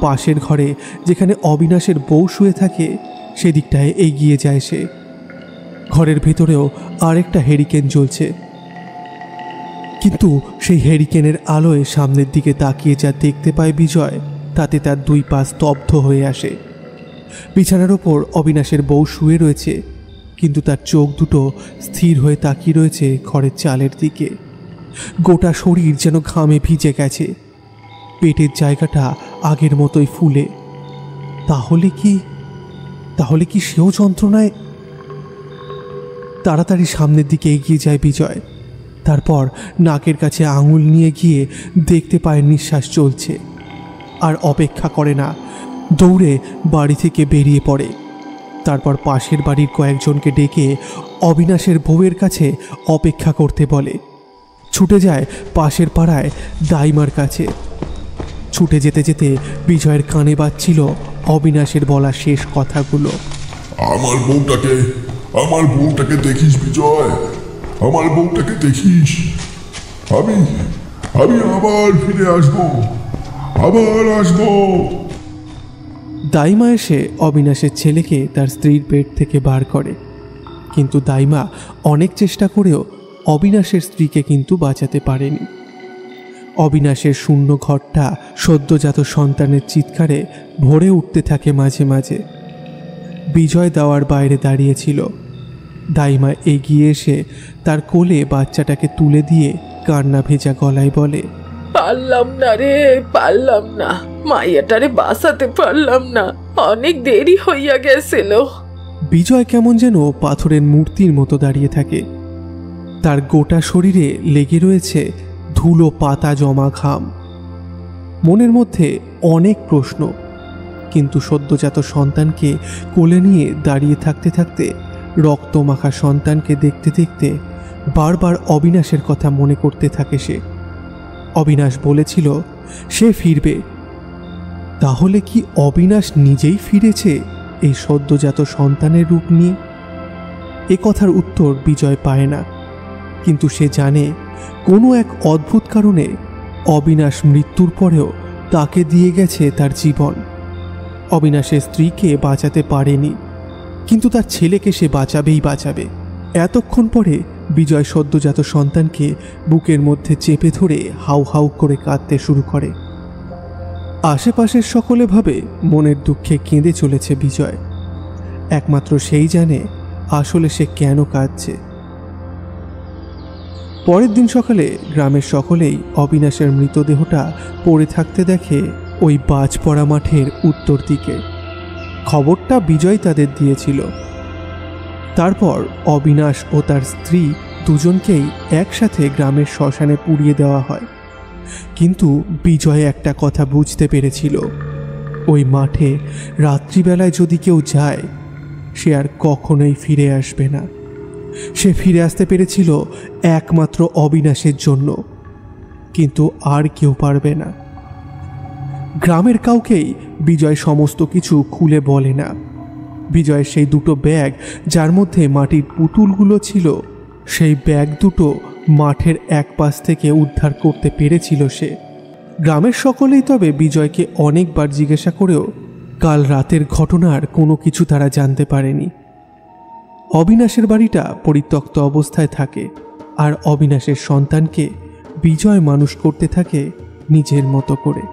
পাশের ঘরে যেখানে অবিনাশের বউ শুয়ে থাকে সেদিকটায় এগিয়ে যায় সে। ঘরের ভেতরেও আরেকটা হেরিকেন জ্বলছে, কিন্তু সেই হেরিকেনের আলোয় সামনের দিকে তাকিয়ে যা দেখতে পায় বিজয়, তাতে তার 2 পা স্তব্ধ হয়ে আসে। বিছানার ওপর অবিনাশের বউ শুয়ে রয়েছে, কিন্তু তার চোখ দুটো স্থির হয়ে তাকিয়ে রয়েছে ঘরের চালের দিকে। গোটা শরীর যেন ঘামে ভিজে গেছে, পেটের জায়গাটা আগের মতোই ফুলে। তাহলে কি সেও যন্ত্রণায়? তাড়াতাড়ি সামনের দিকে এগিয়ে যায় বিজয়। তারপর নাকের কাছে আঙুল নিয়ে গিয়ে দেখতে পায় নিঃশ্বাস চলছে। আর অপেক্ষা করে না, দৌড়ে বাড়ি থেকে বেরিয়ে পড়ে। তারপর পাশের বাড়ির কয়েকজনকে ডেকে অবিনাশের বউয়ের কাছে অপেক্ষা করতে বলে। ছুটে যায় পাশের পাড়ায় দাইমার কাছে। ছুটে যেতে যেতে বিজয়ের কানে বাজছিল অবিনাশের বলা শেষ কথাগুলো। আমার বউটাকে দেখিস বিজয়, আমার বউটাকে দেখিস। আমি আবার ফিরে আসবো। দাইমা এসে অবিনাশের ছেলেকে তার স্ত্রীর পেট থেকে বার করে, কিন্তু দাইমা অনেক চেষ্টা করেও অবিনাশের স্ত্রীকে কিন্তু বাঁচাতে পারেনি। অবিনাশের শূন্য ঘরটা সদ্যজাত সন্তানের চিৎকারে ভরে উঠতে থাকে মাঝে মাঝে। বিজয় দাওয়ার বাইরে দাঁড়িয়েছিল। দাইমা এগিয়ে এসে তার কোলে বাচ্চাটাকে তুলে দিয়ে কান্না ভেজা গলায় বলে, পারলাম না রে, পারলাম না, মাইয়াটারে বাঁচাতে পারলাম না, অনেক দেরি হইয়া গেছিল। বিজয় কেমন যেন পাথরের মূর্তির মতো দাঁড়িয়ে থাকে। তার গোটা শরীরে লেগে রয়েছে ধুলো পাতা জমা ঘাম। মনের মধ্যে অনেক প্রশ্ন, কিন্তু সদ্যজাত সন্তানকে কোলে নিয়ে দাঁড়িয়ে থাকতে থাকতে রক্তমাখা সন্তানকে দেখতে দেখতে বারবার অবিনাশের কথা মনে করতে থাকে সে। অবিনাশ বলেছিল সে ফিরবে, তাহলে কি অবিনাশ নিজেই ফিরেছে এই সদ্যজাত সন্তানের রূপ নিয়ে? এ কথার উত্তর বিজয় পায় না, কিন্তু সে জানে কোনো এক অদ্ভুত কারণে অবিনাশ মৃত্যুর পরেও তাকে দিয়ে গেছে তার জীবন। অবিনাশের স্ত্রীকে বাঁচাতে পারেনি, কিন্তু তার ছেলেকে সে বাঁচাবে। এতক্ষণ পরে বিজয় সদ্যজাত সন্তানকে বুকের মধ্যে চেপে ধরে হাউ হাউ করে কাঁদতে শুরু করে। আশেপাশের সকলে ভাবে মনের দুঃখে কেঁদে চলেছে বিজয়। একমাত্র সেই জানে আসলে সে কেন কাঁদছে। পরের দিন সকালে গ্রামের সকলেই অবিনাশের মৃতদেহটা পড়ে থাকতে দেখে ওই বাজ পড়া মাঠের উত্তর দিকে। খবরটা বিজয় তাদের দিয়েছিল। তারপর অবিনাশ ও তার স্ত্রী দুজনকেই একসাথে গ্রামের শ্মশানে পুড়িয়ে দেওয়া হয়। কিন্তু বিজয় একটা কথা বুঝতে পেরেছিল, ওই মাঠে রাত্রিবেলায় যদি কেউ যায় সে আর কখনোই ফিরে আসবে না। সে ফিরে আসতে পেরেছিল একমাত্র অবিনাশের জন্য, কিন্তু আর কেউ পারবে না। গ্রামের কাউকেই বিজয় সমস্ত কিছু খুলে বলে না। বিজয়ের সেই দুটো ব্যাগ যার মধ্যে মাটির পুতুলগুলো ছিল, সেই ব্যাগ দুটো মাঠের এক পাশ থেকে উদ্ধার করতে পেরেছিল সে। গ্রামের সকলেই তবে বিজয়কে অনেকবার জিজ্ঞাসা করেও কাল রাতের ঘটনার কোনো কিছু তারা জানতে পারেনি। অবিনাশের বাড়িটা পরিত্যক্ত অবস্থায় থাকে, আর অবিনাশের সন্তানকে বিজয় মানুষ করতে থাকে নিজের মতো করে।